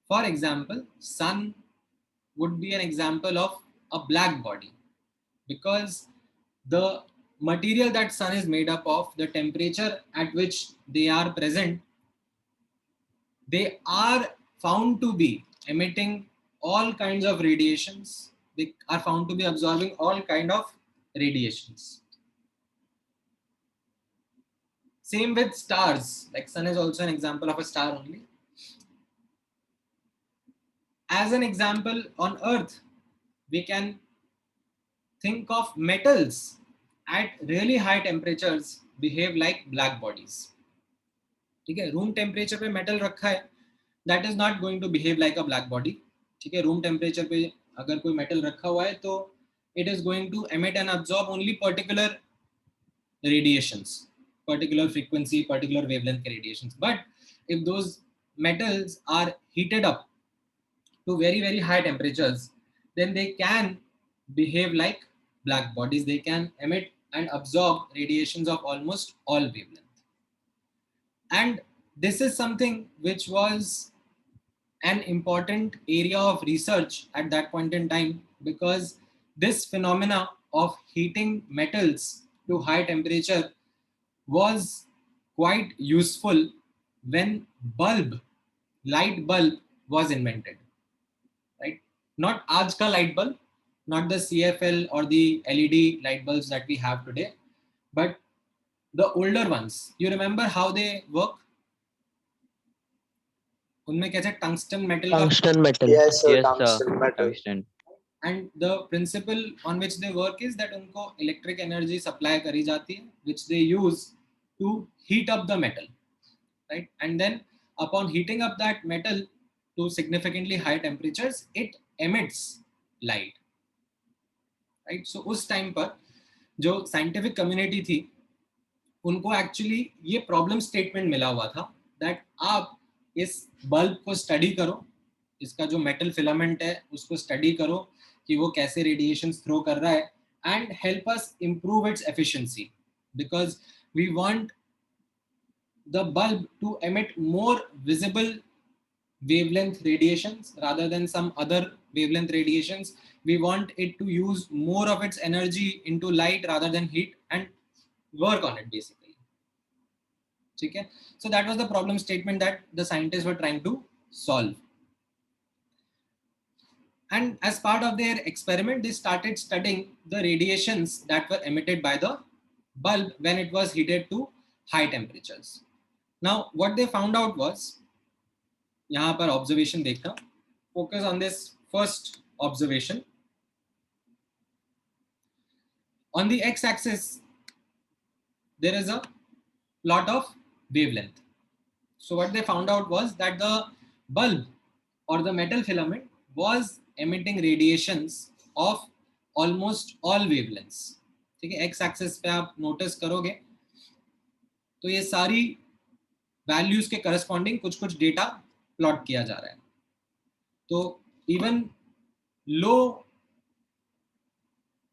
For example, sun would be an example of a black body because the material that sun is made up of, the temperature at which they are present, they are found to be emitting all kinds of radiations. They are found to be absorbing all kind of radiations. Same with stars, like sun is also an example of a star only. As an example, on earth we can think of metals at really high temperatures behave like black bodies. ठीक है, room temperature पे metal रखा है, that is not going to behave like a black body. ठीक है, room temperature पे अगर कोई मेटल रखा हुआ है तो it is going to emit and absorb only particular radiations, particular frequency, particular wavelength radiations. But if those metals are heated up to very, very high temperatures, then they can behave like black bodies. They can emit and absorb radiations of almost all wavelength. And this is something which was an important area of research at that point in time, because this phenomena of heating metals to high temperature was quite useful when light bulb was invented, right? Not aaj ka light bulb, not the CFL or the LED light bulbs that we have today, but the older ones. You remember how they work? उनमें कैसे tungsten metal Tungsten metal. Yes, sir, Yes, tungsten metal. Tungsten. and the principle on which they work is that उनको electric energy supply करी जाती है, which they use to heat up the metal, right? And then upon heating up that metal to significantly high temperatures, it emits light, right? So उस time पर जो scientific community थी उनको actually ये problem statement मिला हुआ था that आप इस बल्ब को स्टडी करो, इसका जो मेटल फिलामेंट है उसको स्टडी करो कि वो कैसे रेडिएशंस थ्रो कर रहा है, and help us improve its efficiency, because we want the bulb to emit more visible wavelength radiations rather than some other wavelength radiations, we want it to use more of its energy into light rather than heat and work on it basically. Okay? So that was the problem statement that the scientists were trying to solve. And as part of their experiment, they started studying the radiations that were emitted by the bulb when it was heated to high temperatures. Now, what they found out was, यहाँ पर observation देखना, focus on this first observation. On the x-axis, there is a plot of wavelength. So what they found out was that the bulb or the metal filament was emitting radiations of almost all wavelengths. ठीक है, x axis पे आप notice करोगे तो ये सारी values के corresponding कुछ data plot किया जा रहा है. तो even low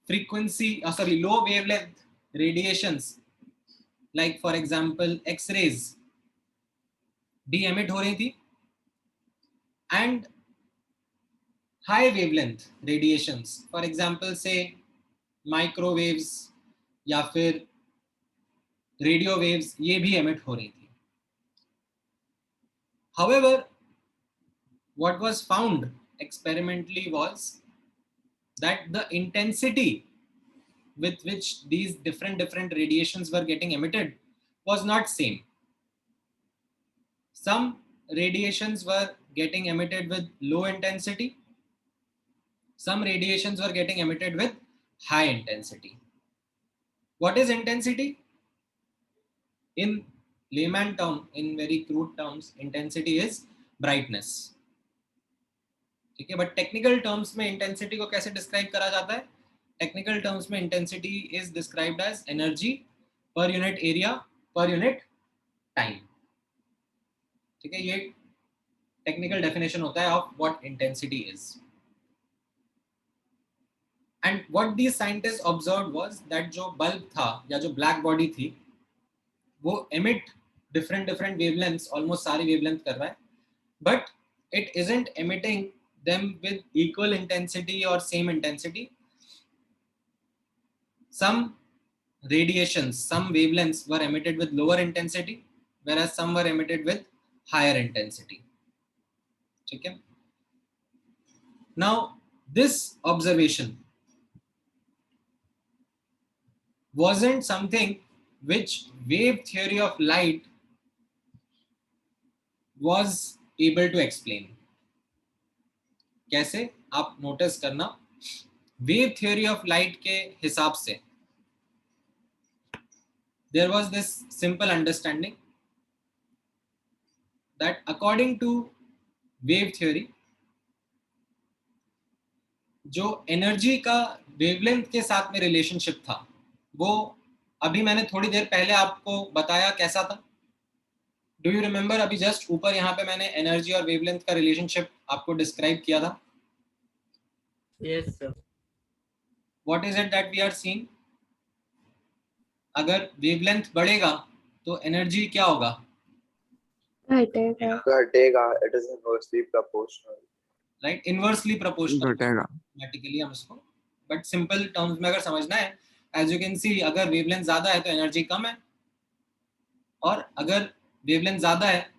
frequency, low wavelength radiations, like for example X-rays, भी emit हो रही थी, and high wavelength radiations, for example say microwaves या फिर radio waves, ये भी emit हो रही थी. However, what was found experimentally was that the intensity with which these different radiations were getting emitted was not same. Some radiations were getting emitted with low intensity. Some radiations were getting emitted with high intensity. What is intensity? In layman term, in very crude terms, intensity is brightness. ठीक है, but technical terms में intensity को कैसे describe करा जाता है? Technical terms में intensity is described as energy per unit area per unit time. ठीक है, ये technical definition होता है of what intensity is. And what these scientists observed was that जो bulb था या जो black body थी, वो emit different wavelengths, almost सारी wavelength कर रहा है, but it isn't emitting them with equal intensity or same intensity. Some radiations, some wavelengths were emitted with lower intensity, whereas some were emitted with higher intensity. Okay? Now, this observation wasn't something which wave theory of light was able to explain. कैसे? आप notice करना, wave theory of light के हिसाब से there was this simple understanding that according to wave theory, जो energy का wavelength के साथ में रिलेशनशिप था, वो अभी मैंने थोड़ी देर पहले आपको बताया कैसा था. Do you remember? अभी जस्ट ऊपर यहाँ पे मैंने एनर्जी और वेवलेंथ का रिलेशनशिप आपको डिस्क्राइब किया था. Yes, sir. What is it that we are seeing? अगर वेवलेंथ बढ़ेगा तो एनर्जी क्या होगा? घटेगा. It is inversely proportional. Right, inversely proportional. घटेगा. Mathematically हम इसको, but simple terms में अगर समझना है, as you can see, अगर वेवलेंथ ज्यादा है तो एनर्जी कम है, और अगर वेवलेंथ ज्यादा है,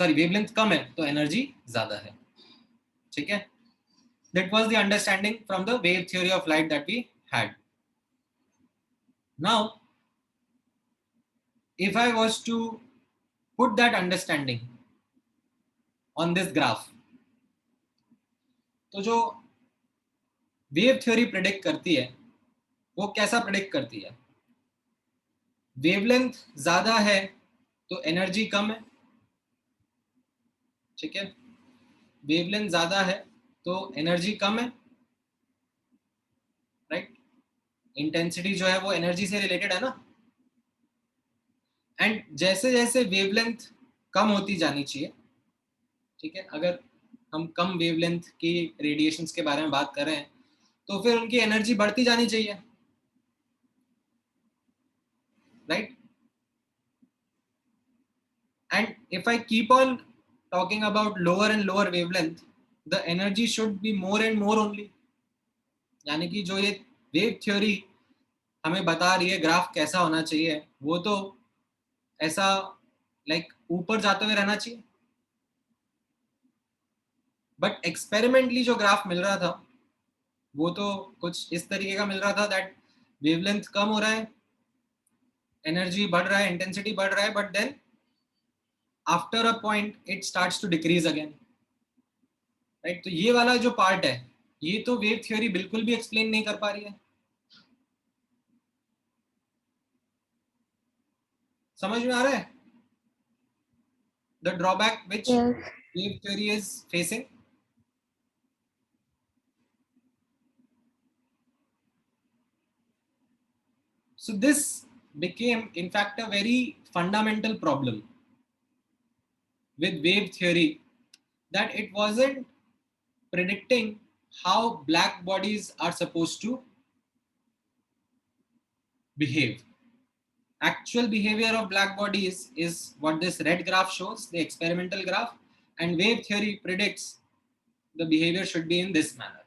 वेवलेंथ कम है तो एनर्जी ज्यादा है. ठीक है? That was the understanding from the wave theory of light that we had. Now, if I was to put that understanding on this graph, तो जो wave theory predict करती है, वो कैसा predict करती है? वेवलेंथ ज्यादा है तो एनर्जी कम है. ठीक है? वेवलेंथ ज्यादा है तो एनर्जी कम है. राइट? इंटेंसिटी जो है वो एनर्जी से रिलेटेड है ना. एंड जैसे जैसे वेवलेंथ कम होती जानी चाहिए, ठीक है, अगर हम कम वेवलेंथ की रेडिएशंस के बारे में बात कर रहे हैं तो फिर उनकी एनर्जी बढ़ती जानी चाहिए. Right? And if I keep on talking about lower and lower wavelength, the energy should be more and more only. यानी कि जो ये वेव थ्योरी हमें बता रही है ग्राफ कैसा होना चाहिए, वो तो ऐसा लाइक ऊपर जाते हुए रहना चाहिए, बट एक्सपेरिमेंटली जो ग्राफ मिल रहा था वो तो कुछ इस तरीके का मिल रहा था दैट वेवलेंथ कम हो रहा है, एनर्जी बढ़ रहा है, इंटेंसिटी बढ़ रहा है, but then after a point it starts to decrease again, right. तो ये वाला जो पार्ट है ये तो वेव थ्योरी बिल्कुल भी एक्सप्लेन नहीं कर पा रही है. समझ में आ रहा है the drawback which Yes. wave theory is facing? So this became in fact a very fundamental problem with wave theory, that it wasn't predicting how black bodies are supposed to behave. Actual behavior of black bodies is what this red graph shows, the experimental graph, and wave theory predicts the behavior should be in this manner.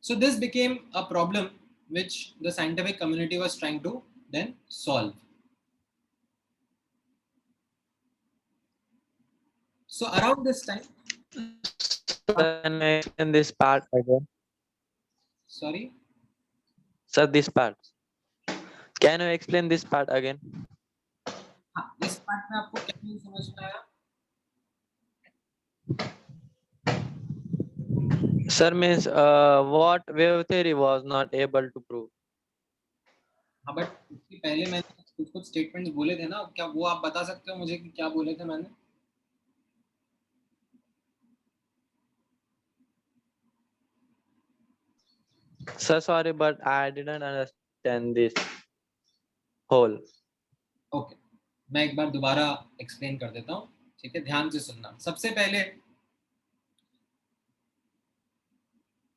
So this became a problem which the scientific community was trying to then solve. So around this time, Can I explain this part again? sorry, Sir, this part. Can you explain this part again? हाँ, इस part में आपको क्या नहीं समझ में आया? Sir, means what wave theory was not able to prove. हाँ, बट उसके पहले मैंने कुछ स्टेटमेंट्स बोले थे ना, क्या वो आप बता सकते हो मुझे कि क्या बोले थे मैंने? Sir, sorry, but I didn't understand this whole. Okay, मैं एक बार दोबारा एक्सप्लेन कर देता हूँ, ठीक है, ध्यान से सुनना. सबसे पहले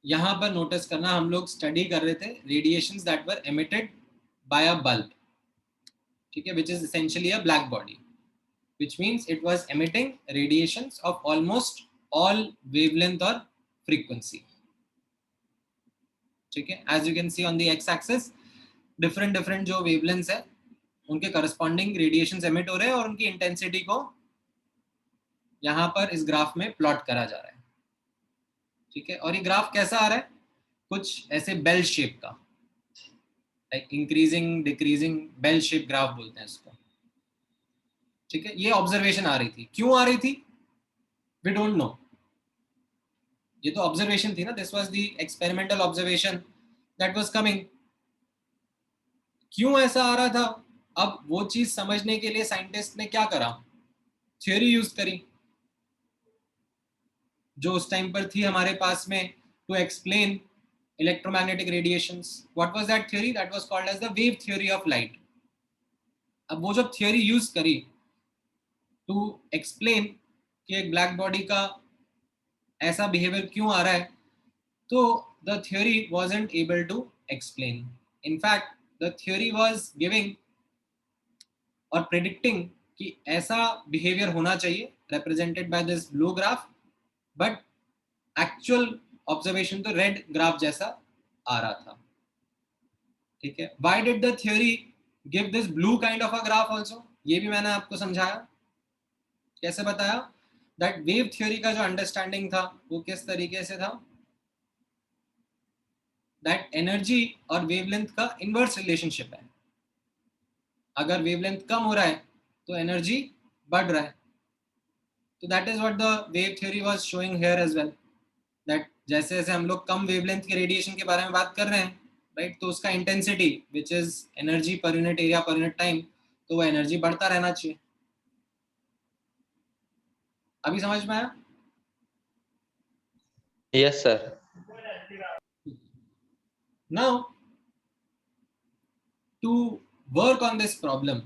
यहाँ पर नोटिस करना, हम लोग स्टडी कर रहे थे radiations that were emitted by a bulb, ठीक है, which is essentially a black body, which means it was emitting radiations of almost all wavelength or frequency. ठीक है, as you can see on the x axis different जो wavelengths है उनके corresponding radiations emit हो रहे हैं और उनकी intensity को यहाँ पर इस ग्राफ में प्लॉट करा जा रहा है, ठीक है. और ये ग्राफ कैसा आ रहा है? कुछ ऐसे बेल शेप का, like increasing decreasing bell shape graph बोलते हैं इसको, ठीक है. ये ऑब्जर्वेशन आ रही थी. क्यों आ रही थी? We don't know. ये तो ऑब्जर्वेशन थी ना, this was the experimental observation that was coming. क्यों ऐसा आ रहा था? अब वो चीज समझने के लिए साइंटिस्ट ने क्या करा? थ्योरी यूज करी जो उस टाइम पर थी हमारे पास में to explain electromagnetic radiations. What was that theory? That was called as the wave theory of light. अब वो जब theory use करी to explain कि एक black body का ऐसा behavior क्यों आ रहा है, तो the theory wasn't able to explain. In fact, the theory was giving or predicting कि ऐसा behavior होना चाहिए represented by this blue graph, but actual observation तो रेड ग्राफ जैसा आ रहा था, ठीक है. Why did the theory give this blue kind of a graph also? ये भी मैंने आपको समझाया. कैसे बताया? दैट वेव थ्योरी का जो अंडरस्टैंडिंग था वो किस तरीके से था, दैट एनर्जी और वेवलेंथ का इनवर्स रिलेशनशिप है. अगर वेवलेंथ कम हो रहा है तो एनर्जी बढ़ रहा है. तो that is what the wave theory was showing here as well, that जैसे जैसे हम लोग कम वेवलेंथ के रेडिएशन के बारे में बात कर रहे हैं, राइट, तो उसका intensity which is energy per unit area per unit time, तो वो एनर्जी बढ़ता रहना चाहिए. अभी समझ में आया? Yes, sir. Now to work on this problem,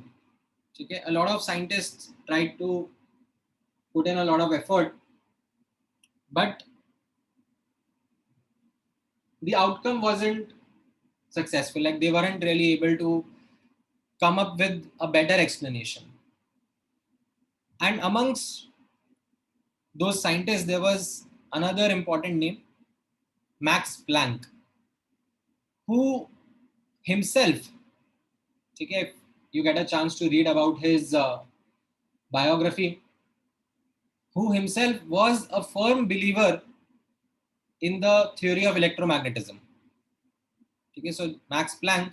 ठीक है, a lot of scientists tried to put in a lot of effort, but the outcome wasn't successful. Like they weren't really able to come up with a better explanation. And amongst those scientists, there was another important name, Max Planck, who himself, okay, if you get a chance to read about his biography, who himself was a firm believer in the theory of electromagnetism. Okay, so Max Planck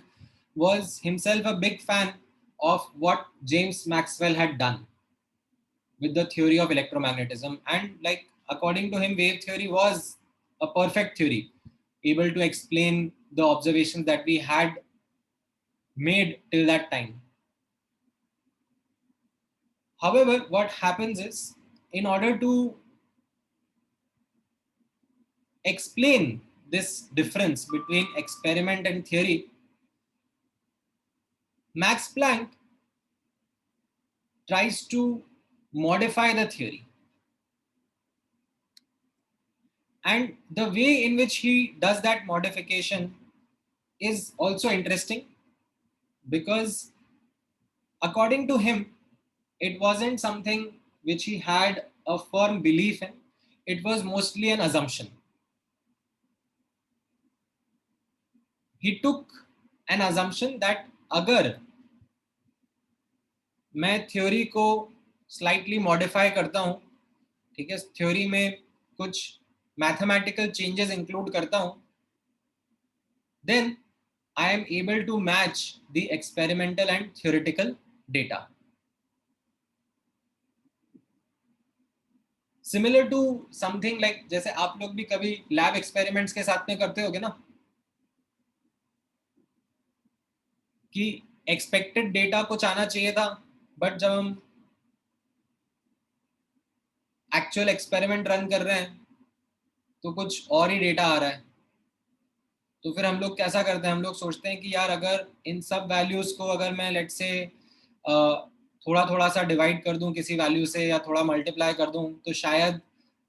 was himself a big fan of what James Maxwell had done with the theory of electromagnetism, and like according to him, wave theory was a perfect theory, able to explain the observations that we had made till that time. However, what happens is, in order to explain this difference between experiment and theory, Max Planck tries to modify the theory. And the way in which he does that modification is also interesting, because according to him, it wasn't something which he had a firm belief in. It was mostly an assumption. He took an assumption that अगर मैं theory को slightly modify करता हूं, ठीक है, theory में कुछ mathematical changes include करता हूं, then I am able to match the experimental and theoretical data. Similar to something like, जैसे आप लोग भी कभी लैब एक्सपेरिमेंट्स के साथ में करते होगे ना, कि एक्सपेक्टेड डेटा कुछ आना चाहिए था, बट जब हम एक्चुअल एक्सपेरिमेंट रन कर रहे हैं तो कुछ और ही डेटा आ रहा है. तो फिर हम लोग कैसा करते हैं, हम लोग सोचते हैं कि यार अगर इन सब वैल्यूज को अगर मैं लेट से थोड़ा थोड़ा सा डिवाइड कर दूं किसी वैल्यू से, या थोड़ा मल्टीप्लाई कर दूं, तो शायद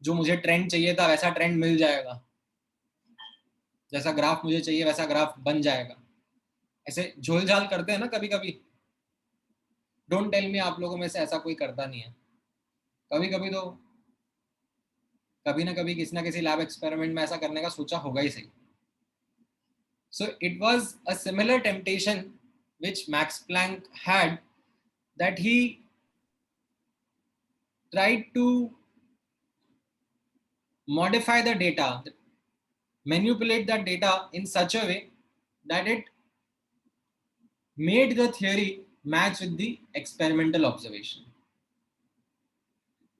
जो मुझे ट्रेंड चाहिए था वैसा ट्रेंड मिल जाएगा, जैसा ग्राफ मुझे चाहिए वैसा ग्राफ बन जाएगा. ऐसे झोल झाल करते हैं ना कभी कभी. डोंट टेल मी आप लोगों में से ऐसा कोई करता नहीं है. कभी कभी तो कभी ना कभी किसी ना किसी लैब एक्सपेरिमेंट में ऐसा करने का सोचा होगा ही सही. So it was a similar temptation which Max Planck had, that he tried to modify the data, manipulate that data in such a way that it made the theory match with the experimental observation.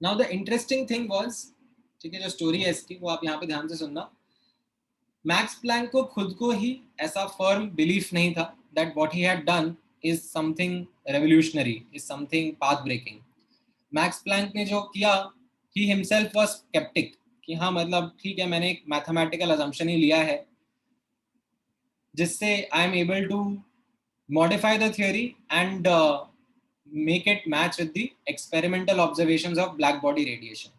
Now the interesting thing was, ठीक है, जो story है इसकी वो आप यहाँ पे ध्यान से सुनना. मैक्स प्लैंक को खुद को ही ऐसा फर्म बिलीफ नहीं था that what he had done is something revolutionary, is something path breaking. Max Planck ने जो किया, he himself was skeptic कि हाँ मतलब ठीक है, मैंने एक मैथमेटिकल assumption ही लिया है जिससे I am able to modify the theory and make it match with the experimental observations of black body radiation.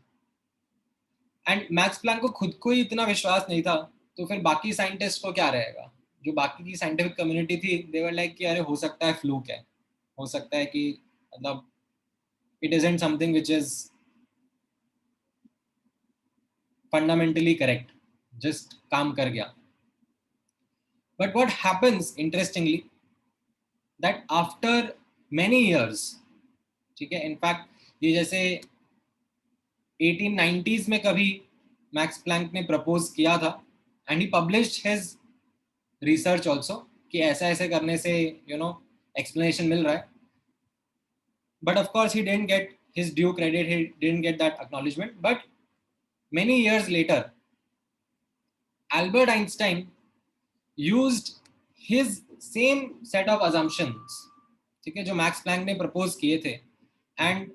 And Max Planck को खुद को ही इतना विश्वास नहीं था, तो फिर बाकी साइंटिस्ट को क्या रहेगा, जो बाकी की साइंटिफिक कम्युनिटी थी, दे वर लाइक कि अरे हो सकता है फ्लूक है, हो सकता है कि मतलब it isn't something which is fundamentally correct, just काम कर गया. But what happens interestingly, that after many years, ठीक है, इनफैक्ट ये जैसे 1890s में कभी मैक्स प्लैंक ने प्रपोज किया था, and he published his research also कि ऐसा ऐसे करने से explanation मिल रहा है. But of course he didn't get his due credit, he didn't get that acknowledgement. But many years later, Albert Einstein used his same set of assumptions, ठीक है, जो मैक्स प्लैंक ने प्रपोज किए थे, and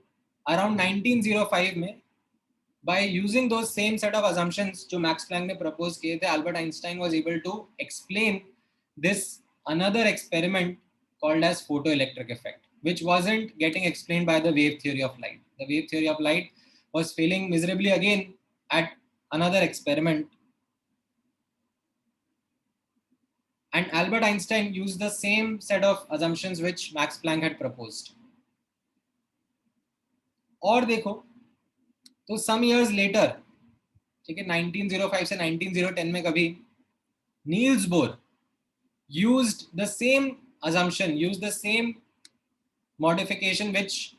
around 1905 में, by using those same set of assumptions जो max Planck ने propose किए थे, Albert Einstein was able to explain this another experiment called as photoelectric effect, which wasn't getting explained by the wave theory of light. The wave theory of light was failing miserably again at another experiment, and Albert Einstein used the same set of assumptions which Max Planck had proposed. और देखो तो some years later, ठीक है, 1905 से 1910 में कभी Niels Bohr used the same assumption, used the same modification which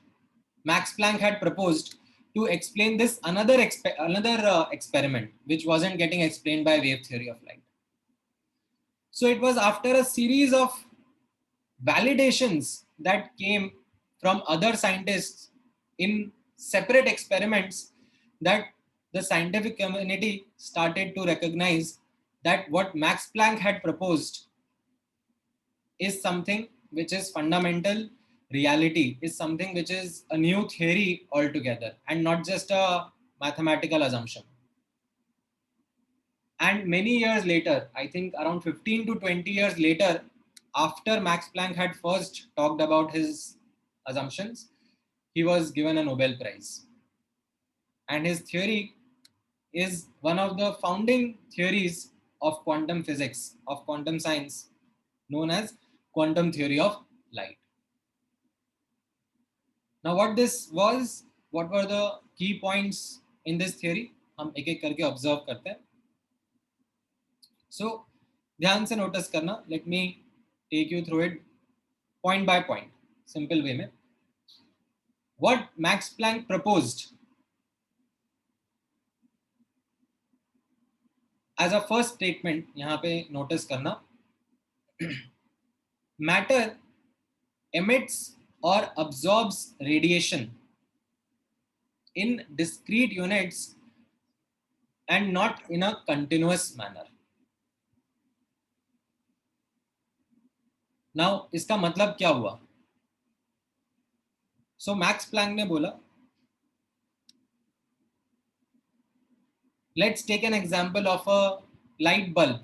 Max Planck had proposed to explain this another experiment which wasn't getting explained by wave theory of light. So it was after a series of validations that came from other scientists in separate experiments that the scientific community started to recognize that what Max Planck had proposed is something which is fundamental reality, is something which is a new theory altogether and not just a mathematical assumption. And many years later, I think around 15 to 20 years later, after Max Planck had first talked about his assumptions, he was given a Nobel Prize. And his theory is one of the founding theories of quantum physics, of quantum science, known as quantum theory of light. Now what this was, what were the key points in this theory? हम एक एक करके observe करते हैं. So ध्यान से notice करना. Let me take you through it point by point, simple way में. What Max Planck proposed as a first statement, यहाँ पे notice करना. Matter emits or absorbs radiation in discrete units and not in a continuous manner. Now, इसका मतलब क्या हुआ? So Max Planck ने बोला, let's take an example of a light bulb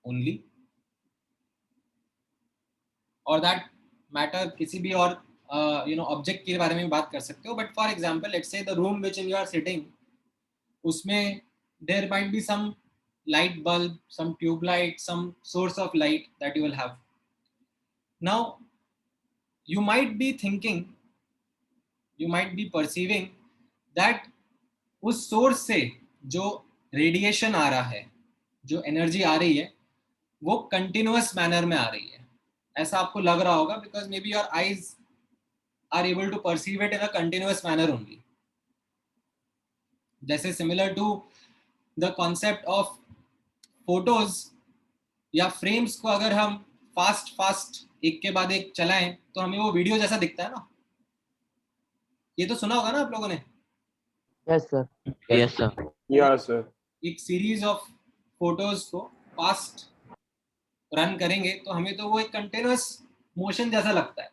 only, or that matter किसी भी और ऑब्जेक्ट के बारे में बात कर सकते हो. But for example let's say the room which in you are sitting, उसमें there might be some light bulb, some tube light, some source of light that you will have. Now you might be thinking, you might be perceiving that उस सोर्स से जो radiation आ रहा है, जो energy आ रही है, वो कंटिन्यूअस मैनर में आ रही है. ऐसा आपको लग रहा होगा because maybe your eyes are able to perceive it in a continuous manner only. जैसे similar to the concept of photos या frames को अगर हम fast एक के बाद एक चलाएं तो हमें वो वीडियो जैसा दिखता है ना. ये तो सुना होगा ना आप लोगों ने. Yes, sir. Yes, sir. Yeah, sir. एक सीरीज ऑफ फोटोज को फास्ट रन करेंगे तो हमें तो वो एक कंटिन्यूअस मोशन जैसा लगता है.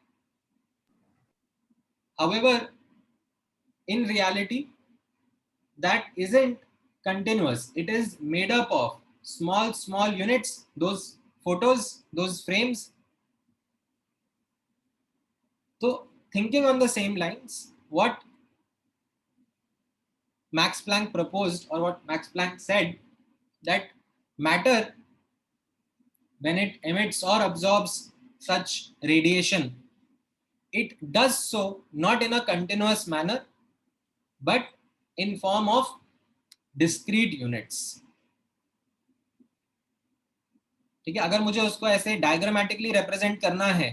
However, in reality, that isn't continuous. It is made up of small units, those photos, those frames. So thinking on the same lines, what Max Planck proposed, or what Max Planck said, that matter, when it emits or absorbs such radiation, it does so not in a continuous manner, but in form of discrete units. ठीक है, अगर मुझे उसको ऐसे diagrammatically represent करना है,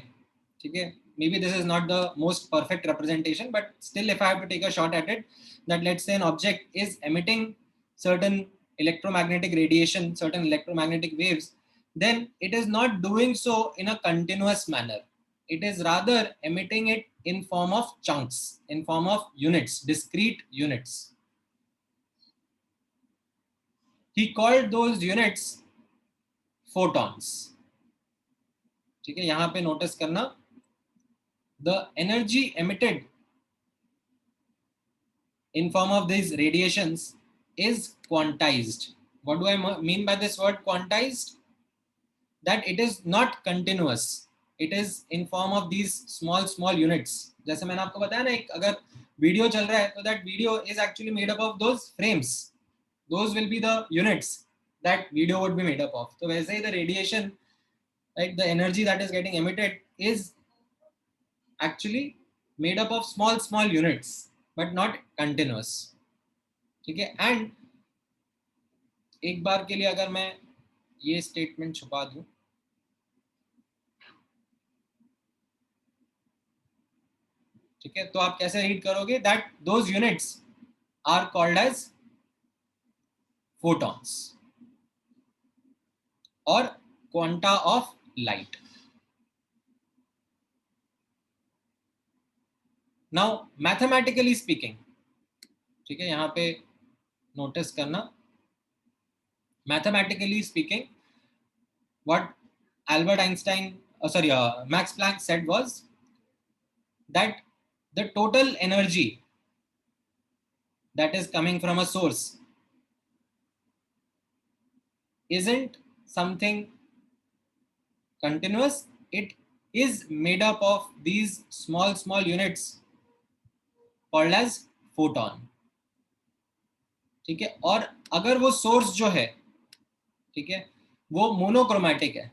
ठीक है, maybe this is not the most perfect representation, but still if I have to take a shot at it, that let's say an object is emitting certain electromagnetic radiation, certain electromagnetic waves, then it is not doing so in a continuous manner. It is rather emitting it in form of chunks, in form of units, discrete units. He called those units photons. ठीक है, यहाँ पे notice करना, the energy emitted in form of these radiations is quantized. What do I mean by this word quantized? That it is not continuous. It is in form of these small units. जैसे मैंने आपको बताया ना, एक अगर video चल रहा है तो that video is actually made up of those frames. Those will be the units that video would be made up of. तो वैसे ही the radiation, like the energy that is getting emitted, is actually made up of small units, but not continuous. ठीक है. And एक बार के लिए अगर मैं ये स्टेटमेंट छुपा दूं, ठीक है, तो आप कैसे रीड करोगे? That those units are called as photons or quanta of light. Now mathematically speaking, ठीक है, यहां पे नोटिस करना, mathematically speaking what Albert Einstein Max Planck said was that the total energy that is coming from a source isn't something continuous, it is made up of these small units called as photon. ठीक है, और अगर वो source जो है, ठीक है, वो मोनोक्रोमैटिक है.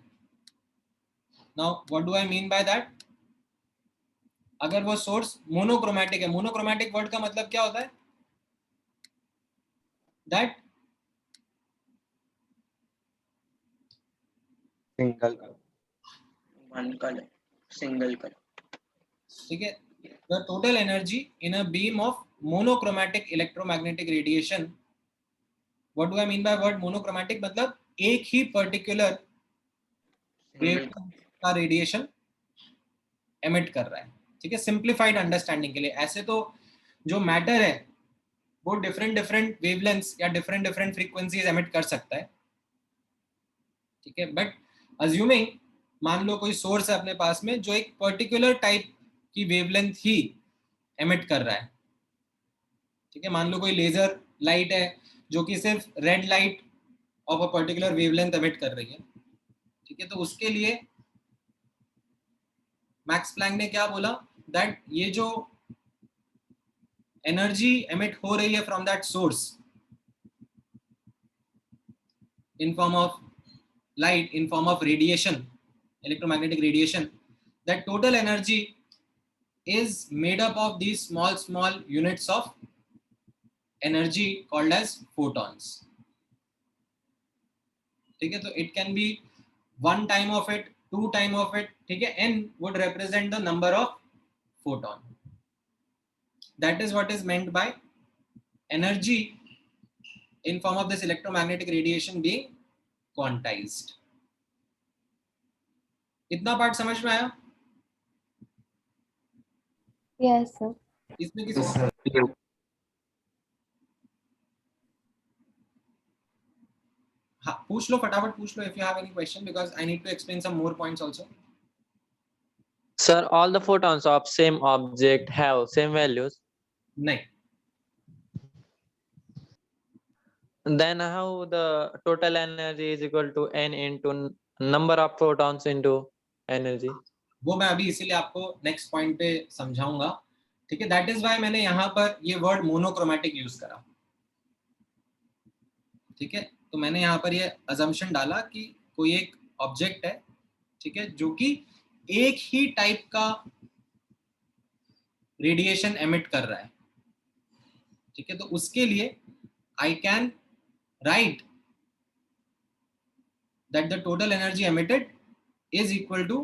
Now what do I mean by that? अगर वो सोर्स मोनोक्रोमैटिक है, मोनोक्रोमैटिक वर्ड का मतलब क्या होता है? That Single color. One color, single color. ठीक है, the total energy in a beam of monochromatic electromagnetic radiation. What do I mean by word monochromatic? मतलब एक ही पर्टिकुलर वेवलेंथ का रेडिएशन एमिट कर रहा है. ठीक है, सिंप्लीफाइड अंडरस्टैंडिंग के लिए. ऐसे तो जो मैटर है वो डिफरेंट वेवलेंथ्स या डिफरेंट फ्रीक्वेंसीज एमिट कर सकता है. ठीक है, बट अज्यूमिंग मान लो कोई सोर्स है अपने पास में जो एक पर्टिकुलर टाइप की वेवलेंथ ही एमिट कर रहा है. ठीक है, मान लो कोई लेजर लाइट है जो कि सिर्फ red light of a particular wavelength emit कर रही है. ठीक है, तो उसके लिए मैक्स प्लैंक ने क्या बोला? दैट ये जो एनर्जी एमिट हो रही है from that source in form of light, in form of radiation, electromagnetic radiation, that total energy is made up of these small units of energy called as photons. ठीक है, तो it can be one time of it, two time of it. ठीक है, n would represent the number of photon. That is what is meant by energy in form of this electromagnetic radiation being quantized. इतना part समझ में आया? Yes, sir. इसमें किसी को हाँ पूछ लो, फटाफट पूछ लो if you have any question, because I need to explain some more points also. Sir, all the photons of same object have same values. नहीं. Then how the total energy is equal to n into number of photons into energy? वो मैं अभी इसीलिए आपको next point पे समझाऊंगा. ठीक है, दैट इज व्हाई मैंने यहाँ पर ये वर्ड मोनोक्रोमैटिक यूज करा. ठीक है, तो मैंने यहाँ पर ये अजम्पशन डाला कि कोई एक ऑब्जेक्ट है, ठीक है, जो कि एक ही टाइप का रेडिएशन एमिट कर रहा है. ठीक है, तो उसके लिए I can write that the total energy emitted is equal to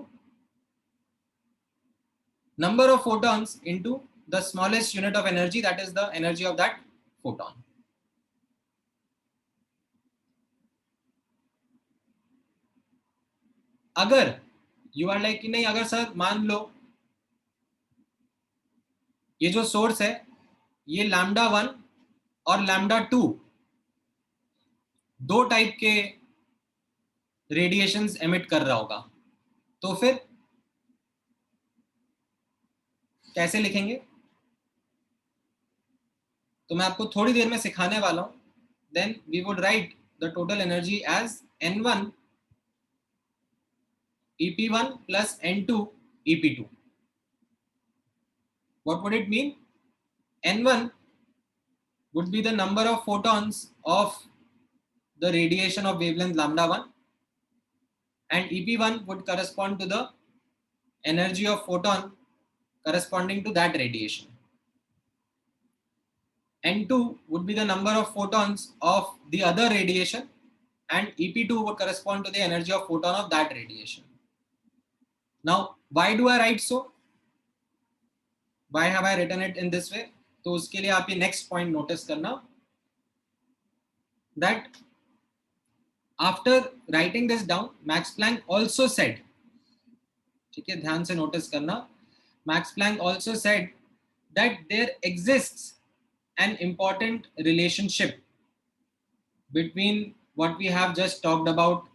number of photons into the smallest unit of energy, that is the energy of that photon. अगर you are like कि नहीं, अगर सर मान लो ये जो source है ये lambda 1 और लैम्डा 2 दो टाइप के रेडिएशंस एमिट कर रहा होगा, तो फिर कैसे लिखेंगे? तो मैं आपको थोड़ी देर में सिखाने वाला हूं. Then we would write the total energy as n1 EP1 plus n2 EP2. What would it mean? n1 would be the number of photons of the radiation of wavelength lambda 1, and EP1 would correspond to the energy of photon corresponding to that radiation. N2 would be the number of photons of the other radiation, and EP2 would correspond to the energy of photon of that radiation. Now, why do I write so? Why have I written it in this way? तो उसके लिए आप ये next point notice करना, that after writing this down, Max Planck also said, ठीक है, ध्यान से notice करना, Max Planck also said that there exists an important relationship between what we have just talked about,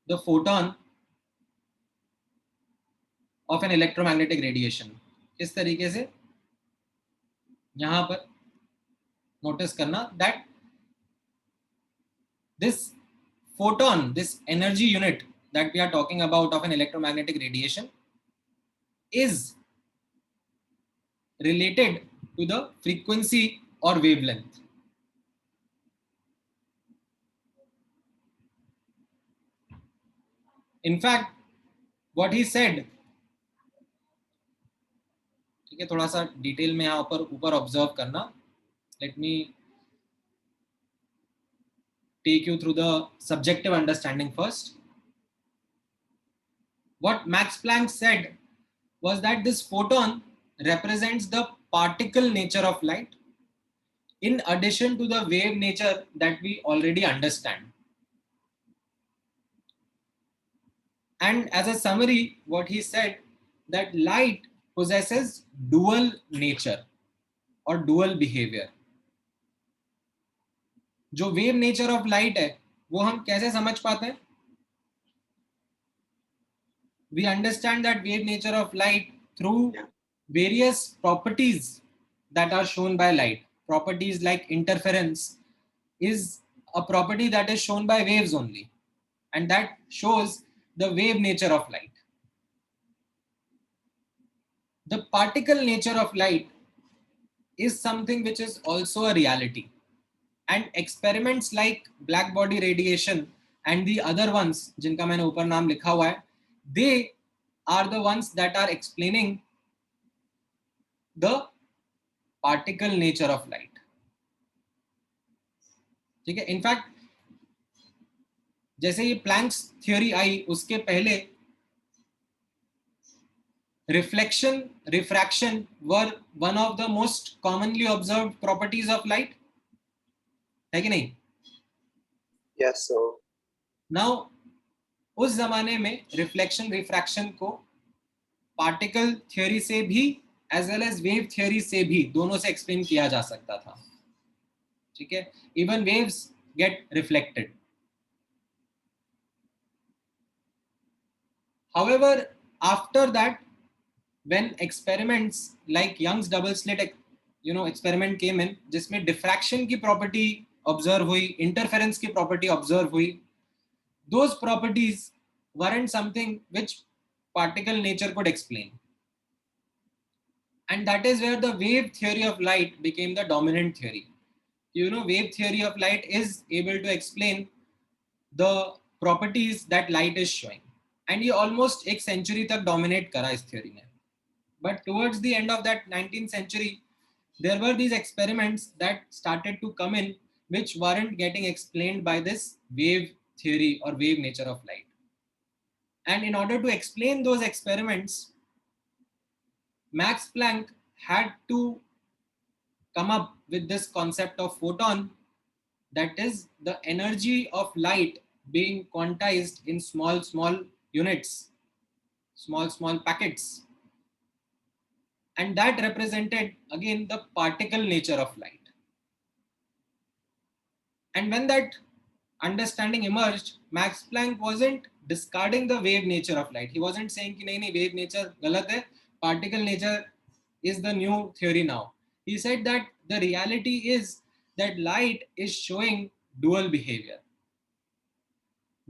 the photon of an electromagnetic radiation. किस तरीके से? यहाँ पर notice करना that this photon, this energy unit that we are talking about of an electromagnetic radiation is related to the frequency or wavelength. In fact, what he said, ठीक है, थोड़ा सा डिटेल में यहाँ ऊपर ऑब्जर्व करना. Let me take you through the subjective understanding first. What Max Planck said was that this photon represents the particle nature of light in addition to the wave nature that we already understand. And as a summary, what he said, that light possesses dual nature or dual behavior. जो wave nature of light है, वो हम कैसे समझ पाते हैं? We understand that wave nature of light through various properties that are shown by light. Properties like interference is a property that is shown by waves only, and that shows the wave nature of light. The particle nature of light is something which is also a reality, and experiments like black body radiation and the other ones जिनका मैंने ऊपर नाम लिखा हुआ है, they are the ones that are explaining the particle nature of light. ठीक है, in fact जैसे ये प्लैंक्स थ्योरी आई, उसके पहले reflection, refraction were one of the most commonly observed properties of light, है कि नहीं? Yes, sir. नाउ उस जमाने में रिफ्लेक्शन, रिफ्रैक्शन को पार्टिकल थ्योरी से भी as well as wave theory से भी, दोनों से एक्सप्लेन किया जा सकता था. ठीक है, even waves gate reflected. However, after that, when experiments like Young's double slit, experiment came in, जिसमें diffraction की property observe हुई, interference की property observe हुई, those properties weren't something which particle nature could explain. And that is where the wave theory of light became the dominant theory. Wave theory of light is able to explain the properties that light is showing. And ये almost एक century तक dominate करा इस theory ने. But towards the end of that 19th century, there were these experiments that started to come in which weren't getting explained by this wave theory or wave nature of light. And in order to explain those experiments, Max Planck had to come up with this concept of photon, that is the energy of light being quantized in small units, small packets. And that represented again the particle nature of light. And when that understanding emerged, Max Planck wasn't discarding the wave nature of light. He wasn't saying कि नहीं wave nature गलत है, particle nature is the new theory now. He said that the reality is that light is showing dual behavior.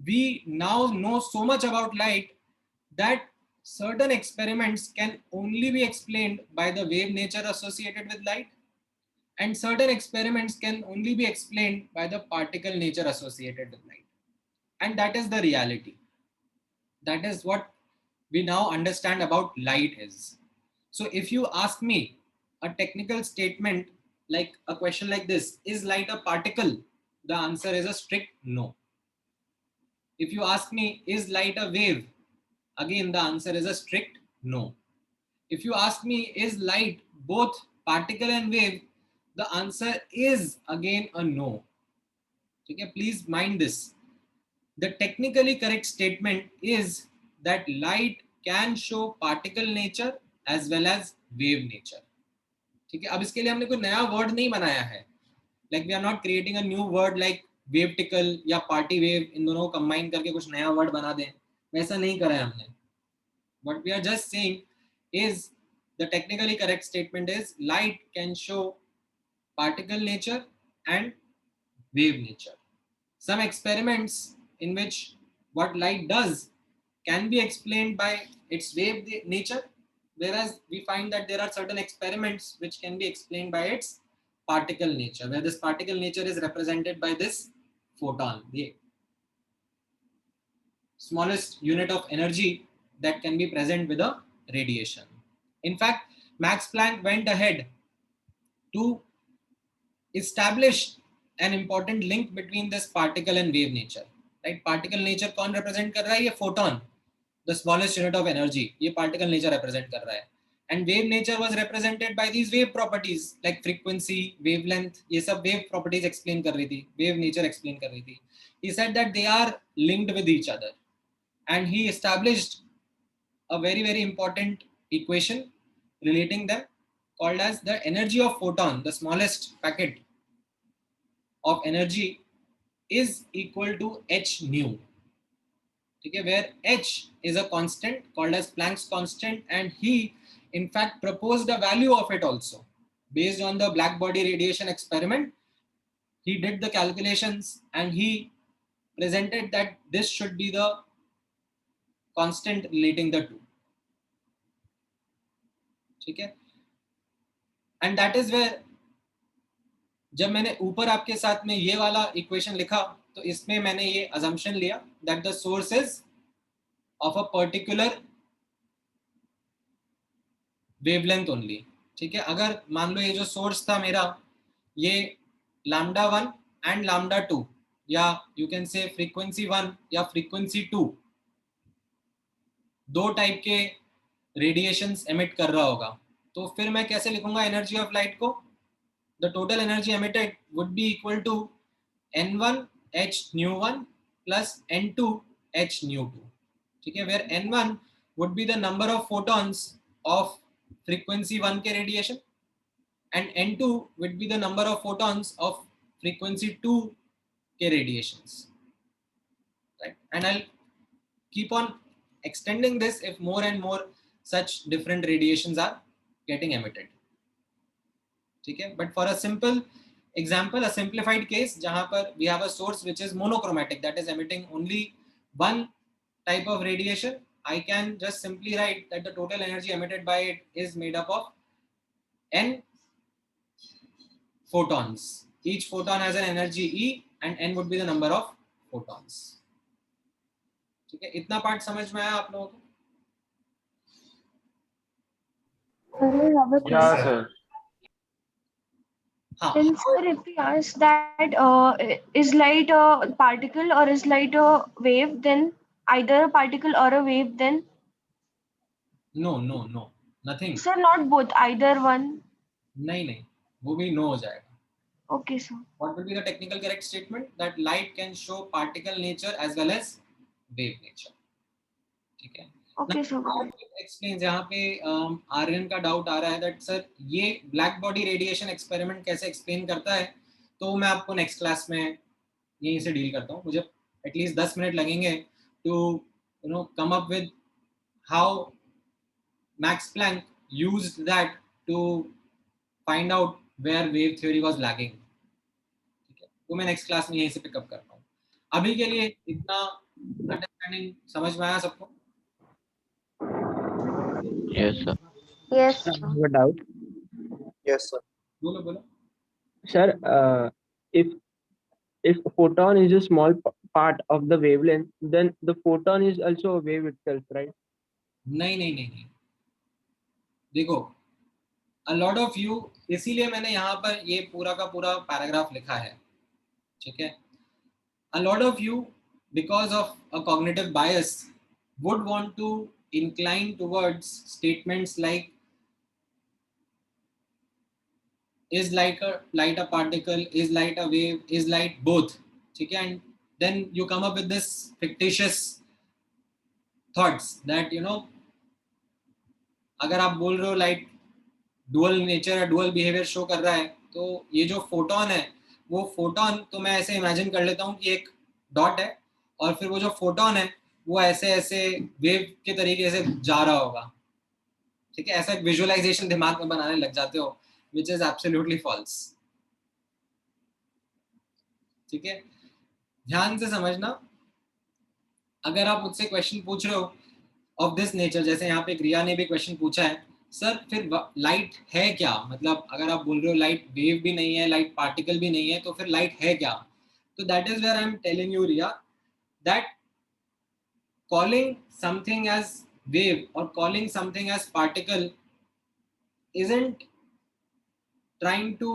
We now know so much about light that certain experiments can only be explained by the wave nature associated with light, and certain experiments can only be explained by the particle nature associated with light. And that is the reality. That is what we now understand about light is. So if you ask me a technical statement like a question like this, is light a particle? The answer is a strict no. If you ask me, is light a wave? Again, the answer is a strict no. If you ask me, is light both particle and wave? The answer is again a no. Okay, please mind this. The technically correct statement is that light can show particle nature as well as wave nature. ठीक है, अब इसके लिए हमने कोई नया word नहीं बनाया है. Like we are not creating a new word like wavetical या party wave, इन दोनों को combine करके कुछ नया word बना दें, वैसा नहीं करा है हमने. What we are just saying is the technically correct statement is light can show particle nature and wave nature. Some experiments in which what light does can be explained by its wave nature, whereas we find that there are certain experiments which can be explained by its particle nature, where this particle nature is represented by this photon, the smallest unit of energy that can be present with a radiation. In fact, Max Planck went ahead to establish an important link between this particle and wave nature. Right? Particle nature कौन represent कर रहा है? ये photon, the smallest unit of energy. ये particle nature represent कर रहा है. And wave nature was represented by these wave properties like frequency, wavelength. ये सब wave properties explain कर रही थी. Wave nature explain कर रही थी. He said that they are linked with each other, and he established a very important equation relating them called as the energy of photon, the smallest packet of energy, is equal to h nu. Okay, where h is a constant called as Planck's constant, and he in fact proposed a value of it also based on the black body radiation experiment. He did the calculations and he presented that this should be the constant relating the two. Okay, and that is where जब मैंने ऊपर आपके साथ में ये वाला equation लिखा तो इसमें मैंने ये assumption लिया that the source is of a particular wavelength only. ठीक है, अगर मान लो ये जो सोर्स था मेरा ये lambda 1 and lambda 2 या you can say frequency 1 या frequency 2 दो टाइप के रेडिएशंस एमिट कर रहा होगा, तो फिर मैं कैसे लिखूंगा एनर्जी ऑफ लाइट को? The total energy emitted would be equal to n1 h nu1 plus n2 h nu2. ठीक है, where n1 would be the number of photons of frequency 1 के radiation and n2 would be the number of photons of frequency 2 के radiations. Right? And I'll keep on extending this if more and more such different radiations are getting emitted. ठीक है, but for a simple example, a simplified case जहाँ पर we have a source which is monochromatic, that is emitting only one type of radiation, I can just simply write that the total energy emitted by it is made up of n photons. Each photon has an energy E and n would be the number of photons. ठीक है, इतना part समझ में आया आप लोगों को? Yeah, sir. Then sir, if we ask that is light a particle or is light a wave, then either a particle or a wave, then No, nothing. sir, not both, either one. नहीं, वो भी no हो जाएगा. Okay, sir. What will be the technical correct statement? That light can show particle nature as well as wave nature. ठीक है. Okay, sir. Explains यहाँ पे आर्यन का डाउट आ रहा है that सर ये ब्लैक बॉडी रेडिएशन एक्सपेरिमेंट कैसे एक्सप्लेन करता है, तो मैं आपको नेक्स्ट क्लास में यहीं से डील करता हूँ. मुझे एटलीस्ट 10 मिनट लगेंगे to come up with how Max Planck used that to find out where wave theory was lagging. ठीक है, तो मैं नेक्स्ट क्लास में यहीं से पिकअप करता हूँ. अभी के लिए इतना अंडरस्टैंडिंग समझ में आया सबको? Yes, sir. Yes, I sir. have a doubt. Yes, sir. बोलो. Sir, if a photon is a small part of the wavelength, then the photon is also a wave itself, right? नहीं. देखो, a lot of you, इसीलिए मैंने यहाँ पर ये पूरा का पूरा पैराग्राफ लिखा है, ठीक है. A lot of you, because of a cognitive bias, would want to incline towards statements like is light a particle, is light a wave, is light both, ठीक है. And then you come up with this fictitious thoughts that, you know, अगर आप बोल रहे हो light dual nature या dual behaviour show कर रहा है, तो ये जो फोटोन है, वो फोटोन तो मैं ऐसे इमेजिन कर लेता हूँ कि एक डॉट है और फिर वो जो फोटोन है वो ऐसे ऐसे वेव के तरीके से जा रहा होगा, ठीक है. ऐसा एक विजुअलाइजेशन दिमाग में बनाने लग जाते हो, which is absolutely false, ठीक है. ध्यान से समझना. अगर आप मुझसे क्वेश्चन पूछ रहे हो ऑफ दिस नेचर, जैसे यहाँ पे रिया ने भी क्वेश्चन पूछा है, सर फिर लाइट है क्या, मतलब अगर आप बोल रहे हो लाइट वेव भी नहीं है, लाइट पार्टिकल भी नहीं है, तो फिर लाइट है क्या. तो that is where I am telling you Riya that calling something as wave or calling something as particle isn't trying to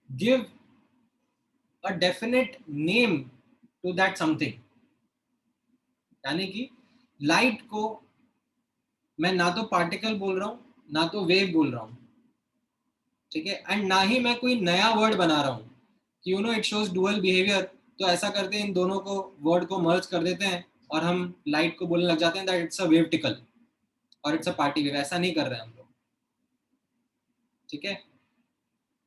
give a definite name to that something. यानी कि लाइट को मैं ना तो पार्टिकल बोल रहा हूं ना तो वेव बोल रहा हूं, ठीक है. एंड ना ही मैं कोई नया वर्ड बना रहा हूं कि you know it shows dual behaviour, तो ऐसा करते हैं इन दोनों को वर्ड को मर्ज कर देते हैं और हम लाइट को बोलने लग जाते हैं दैट इट्स अ वेवटिकल और इट्स अ पार्टी वेव. ऐसा नहीं कर रहे हैं हम लोग, ठीक है.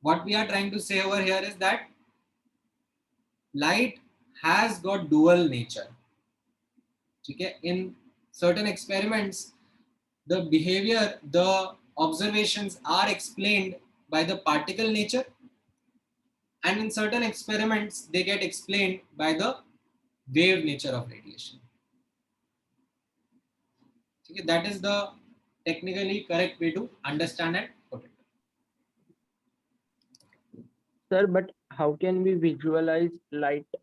What we are trying to say over here is that light has got dual nature, ठीक है. इन certain experiments the behavior, the observations are explained by the particle nature, and in certain experiments they get explained by the wave nature of radiation, okay. That is the technically correct way to understand and put it. Sir, but how can we visualize light?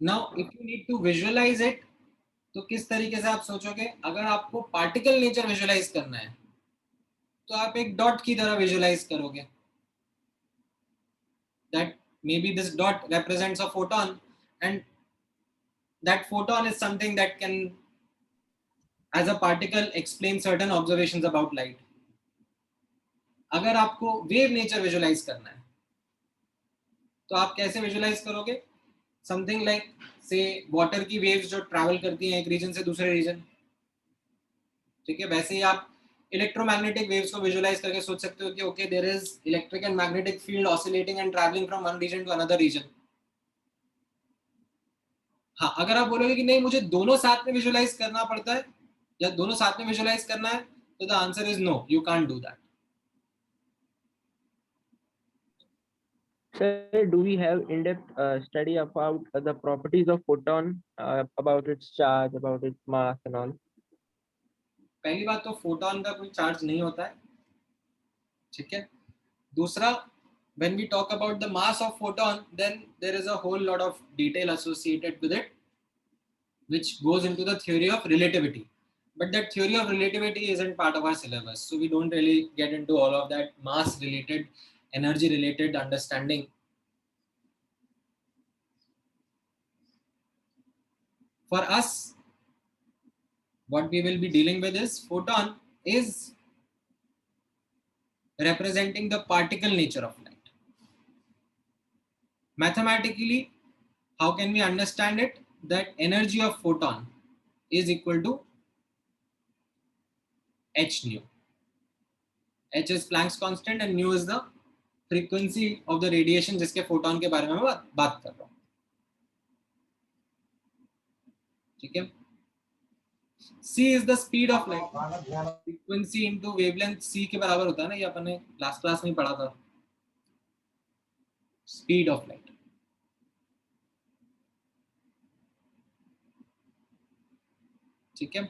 Now if you need to visualize it, तो किस तरीके से आप सोचोगे. अगर आपको particle nature visualise करना है तो आप एक डॉट की तरह विजुअलाइज करोगे that maybe this dot represents a photon and that photon is something that can as a particle explain certain observations about light. अगर आपको वेव नेचर विजुअलाइज करना है तो आप कैसे विजुअलाइज करोगे. समथिंग लाइक से वाटर की वेव्स जो ट्रैवल करती हैं एक रीजन से दूसरे रीजन, ठीक है. वैसे ही आप इलेक्ट्रोमैग्नेटिक वेव्स को विजुअलाइज करके सोच सकते हो कि okay there is electric and magnetic field oscillating and travelling from one region to another region. हाँ, अगर आप बोलोगे कि नहीं मुझे दोनों साथ में विजुअलाइज करना पड़ता है या दोनों साथ में विजुअलाइज करना है, तो the answer is no, you can't do that. Sir, do we have in-depth study about the properties of photon, about its charge, about its mass and all? पहली बात तो फोटोन का कोई चार्ज नहीं होता है, ठीक है. दूसरा, when we talk about the mass of photon, then there is a whole lot of detail associated with it, which goes into the theory of relativity. But that theory of relativity isn't part of our syllabus, so we don't really get into all of that mass-related, energy-related understanding. For us, what we will be dealing with is photon is representing the particle nature of light. Mathematically, how can we understand it? That energy of photon is equal to h nu. H is Planck's constant and nu is the frequency of the radiation जिसके photon के बारे में मैं बात कर रहा हूँ, ठीक है. c is the speed of light. frequency into wavelength c के बराबर होता है ना, ये अपन ने लास्ट क्लास में पढ़ा था. speed of light, ठीक है.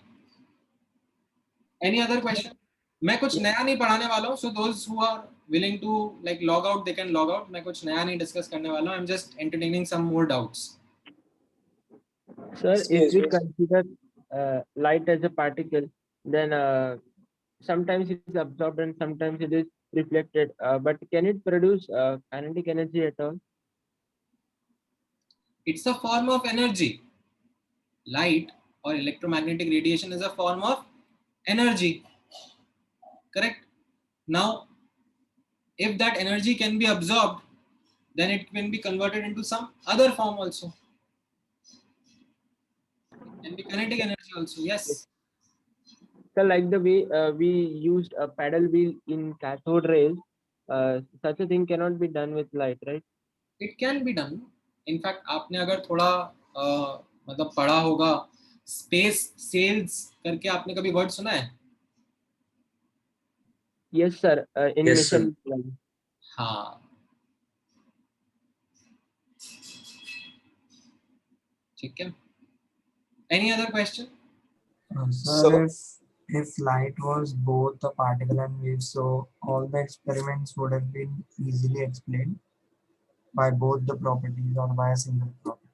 Any other question? मैं कुछ नया नहीं पढ़ाने वाला हूँ, so those who are willing to like log out, they can log out. मैं कुछ नया नहीं डिस्कस करने वाला हूँ. I'm just entertaining some more doubts. Sir, if Excuse we me. consider light as a particle, then sometimes it is absorbed and sometimes it is reflected. But can it produce kinetic energy at all? It's a form of energy. Light or electromagnetic radiation is a form of energy. Correct? Now, if that energy can be absorbed, then it can be converted into some other form also. It can be kinetic energy also. Yes. So, like the way we used a paddle wheel in cathode rays, such a thing cannot be done with light, right? It can be done. In fact, आपने अगर थोड़ा मतलब पढ़ा होगा, space sales करके आपने कभी word सुना है? Yes, sir. In Yes, sir. mission plan. हाँ, ठीक है. Any other question? So, Sir, if light was both a particle and wave, so all the experiments would have been easily explained by both the properties or by a single property.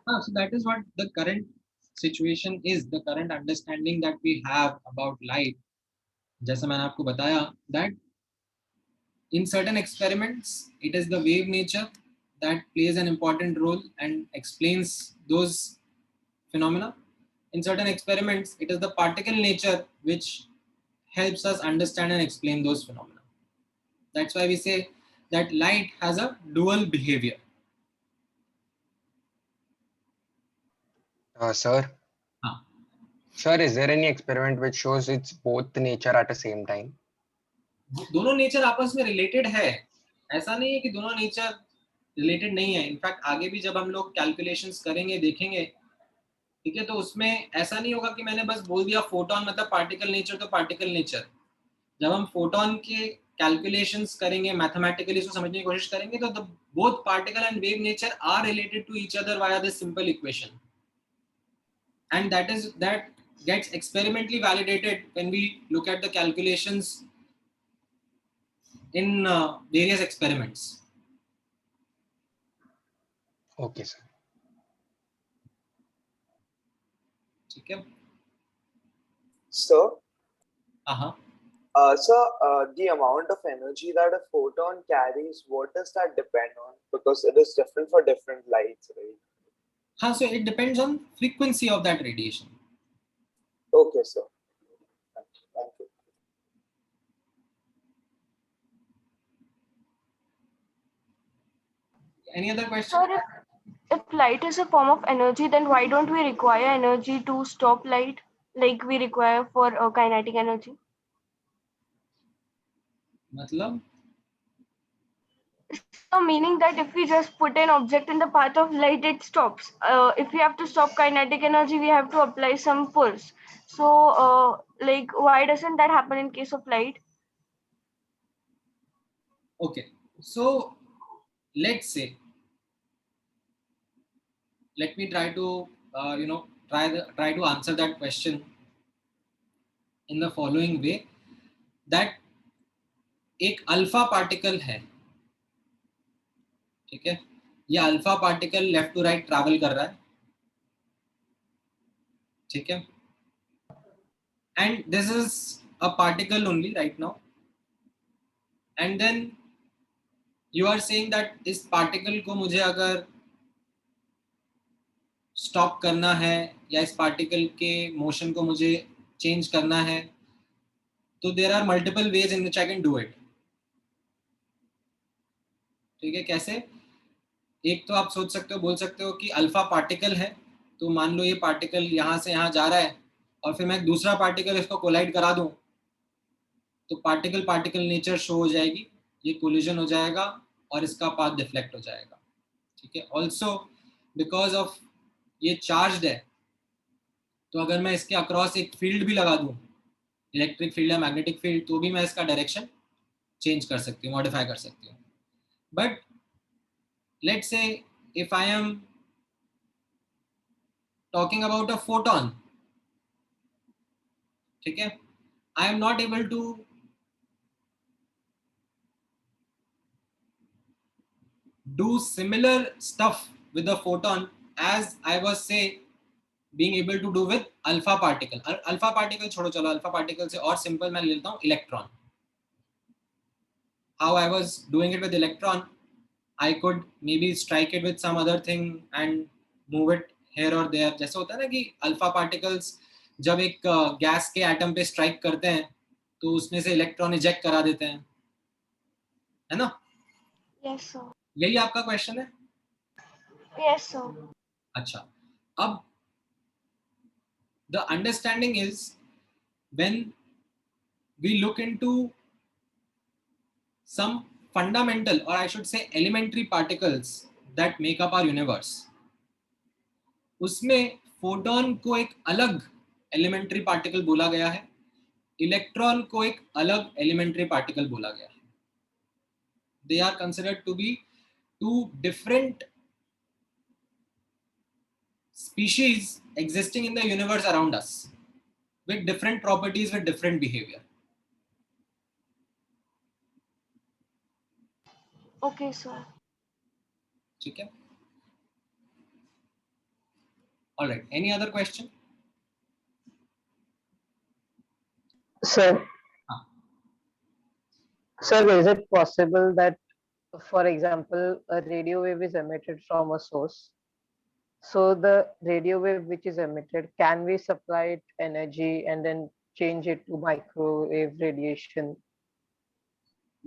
So that is what the current situation is, the current understanding that we have about light. जैसा मैंने आपको बताया that in certain experiments, it is the wave nature that plays an important role and explains those phenomena. In certain experiments, it is the particle nature which helps us understand and explain those phenomena. That's why we say that light has a dual behavior. Sir, हाँ. sir, is there any experiment which shows it's both nature at the same time? दोनों nature आपस में related है. ऐसा नहीं है कि दोनों नेचर रिलेटेड नहीं है. इनफैक्ट आगे भी जब हम लोग कैलकुलेशंस करेंगे देखेंगे, ठीक है, तो उसमें ऐसा नहीं होगा कि मैंने बस बोल दिया फोटोन मतलब पार्टिकल नेचर तो पार्टिकल नेचर. जब हम फोटोन के कैलकुलेशंस करेंगे, मैथमेटिकली इसको समझने की कोशिश करेंगे, तो both particle and wave nature are related to each other via this simple equation, and that gets experimentally validated when we look at the calculations in various experiments. Okay, sir. ठीक है. sir, Uh-huh. so the amount of energy that a photon carries, what does that depend on? Because it is different for different lights, right? So it depends on frequency of that radiation. Okay, sir. Thank you. Any other question? Sir, if light is a form of energy, then why don't we require energy to stop light like we require for kinetic energy? मतलब? So meaning that if we just put an object in the path of light, it stops. If we have to stop kinetic energy, we have to apply some force. So like why doesn't that happen in case of light? Okay, so let's say, let me try to try to answer that question in the following way, that एक alpha particle है, ठीक है, ये alpha particle left to right travel कर रहा है, ठीक है, and this is a particle only right now, and then you are saying that इस पार्टिकल को मुझे अगर स्टॉप करना है या इस पार्टिकल के मोशन को मुझे चेंज करना है, तो there are multiple ways in which I can do it. ठीक है, कैसे? एक तो आप सोच सकते हो, बोल सकते हो कि अल्फा पार्टिकल है, तो मान लो ये पार्टिकल यहाँ से यहाँ जा रहा है और फिर मैं एक दूसरा पार्टिकल इसको कोलाइड करा दूं, तो पार्टिकल पार्टिकल नेचर शो हो जाएगी, ये कोलिजन हो जाएगा और इसका पाथ डिफ्लेक्ट हो जाएगा. ठीक है, ऑल्सो बिकॉज ऑफ ये चार्ज्ड है, तो अगर मैं इसके अक्रॉस एक फील्ड भी लगा दूं, इलेक्ट्रिक फील्ड या मैग्नेटिक फील्ड, तो भी मैं इसका डायरेक्शन चेंज कर सकती हूँ, मॉडिफाई कर सकती हूँ. But let's say if I am talking about a photon, ठीक है, I am not able to do similar stuff with a photon as I was say being able to do with alpha particle. Alpha particle छोड़ो चलो, alpha particle से और simple मैं लेता हूँ electron. How I was doing it with electron, I could maybe strike it with some other thing and move it here or there. जैसे होता है ना कि alpha particles जब एक गैस के एटम पे स्ट्राइक करते हैं तो उसमें से इलेक्ट्रॉन इजेक्ट करा देते हैं, है ना? Yes, sir. यही आपका क्वेश्चन है? Yes, sir. अच्छा, अब the understanding is when we look into some fundamental, or I should say elementary particles that make up our universe, उसमें फोटोन को एक अलग एलिमेंट्री पार्टिकल बोला गया है, इलेक्ट्रॉन को एक अलग एलिमेंट्री पार्टिकल बोला गया है. They are considered to be two different species existing in the universe around us with different properties, with different behavior. Okay, sir. ठीक है? All right. Any other question? Sir, sir, is it possible that, for example, a radio wave is emitted from a source? So the radio wave which is emitted, can we supply it energy and then change it to microwave radiation?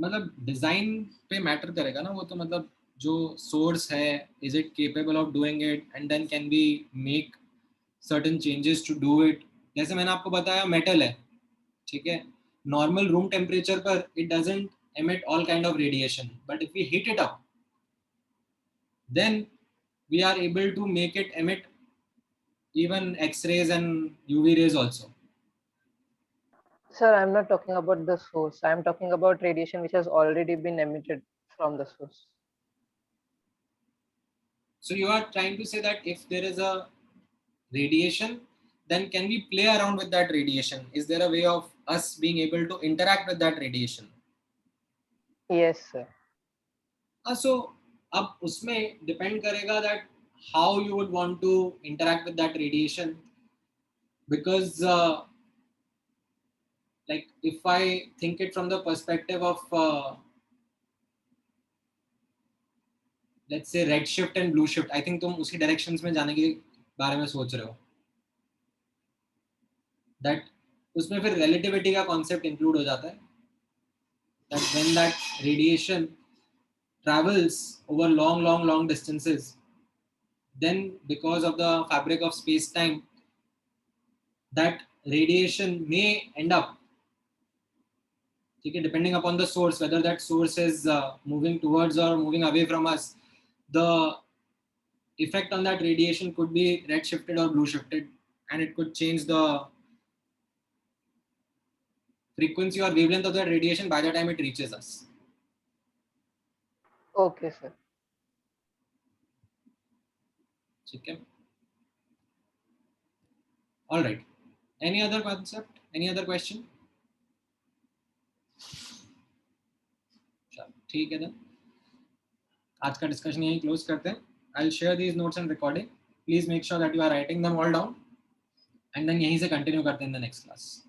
मतलब design पे matter करेगा ना वो, तो मतलब जो source है, is it capable of doing it, and then can we make certain changes to do it. जैसे मैंने आपको बताया मेटल है, ठीक है, नॉर्मल रूम टेम्परेचर पर it doesn't emit all kind of radiation, but if we heat it up, then we are able to make it emit even X-rays and UV rays also. Sir, I'm not talking about the source. I'm talking about radiation which has already been emitted from the source. So you are trying to say that if there is a radiation, then can we play around with that radiation? Is there a way of us being able to interact with that radiation? Yes, sir. So अब उसमें depend करेगा that how you would want to interact with that radiation, because like if I think it from the perspective of let's say red shift and blue shift, I think तुम उसी directions में जाने के बारे में सोच रहे हो. That उसमें फिर relativity का concept include हो जाता है. That when that radiation travels over long distances, then because of the fabric of space-time, that radiation may end up, okay, depending upon the source, whether that source is moving towards or moving away from us, the effect on that radiation could be red shifted or blue shifted, and it could change the frequency or wavelength of that radiation by the time it reaches us. Okay, sir. Okay. All right. Any other concept? Any other question? ठीक है, then आज का discussion यही close करते हैं. I'll share these notes and recording. Please make sure that you are writing them all down, and then यहीं से continue करते हैं in the next class.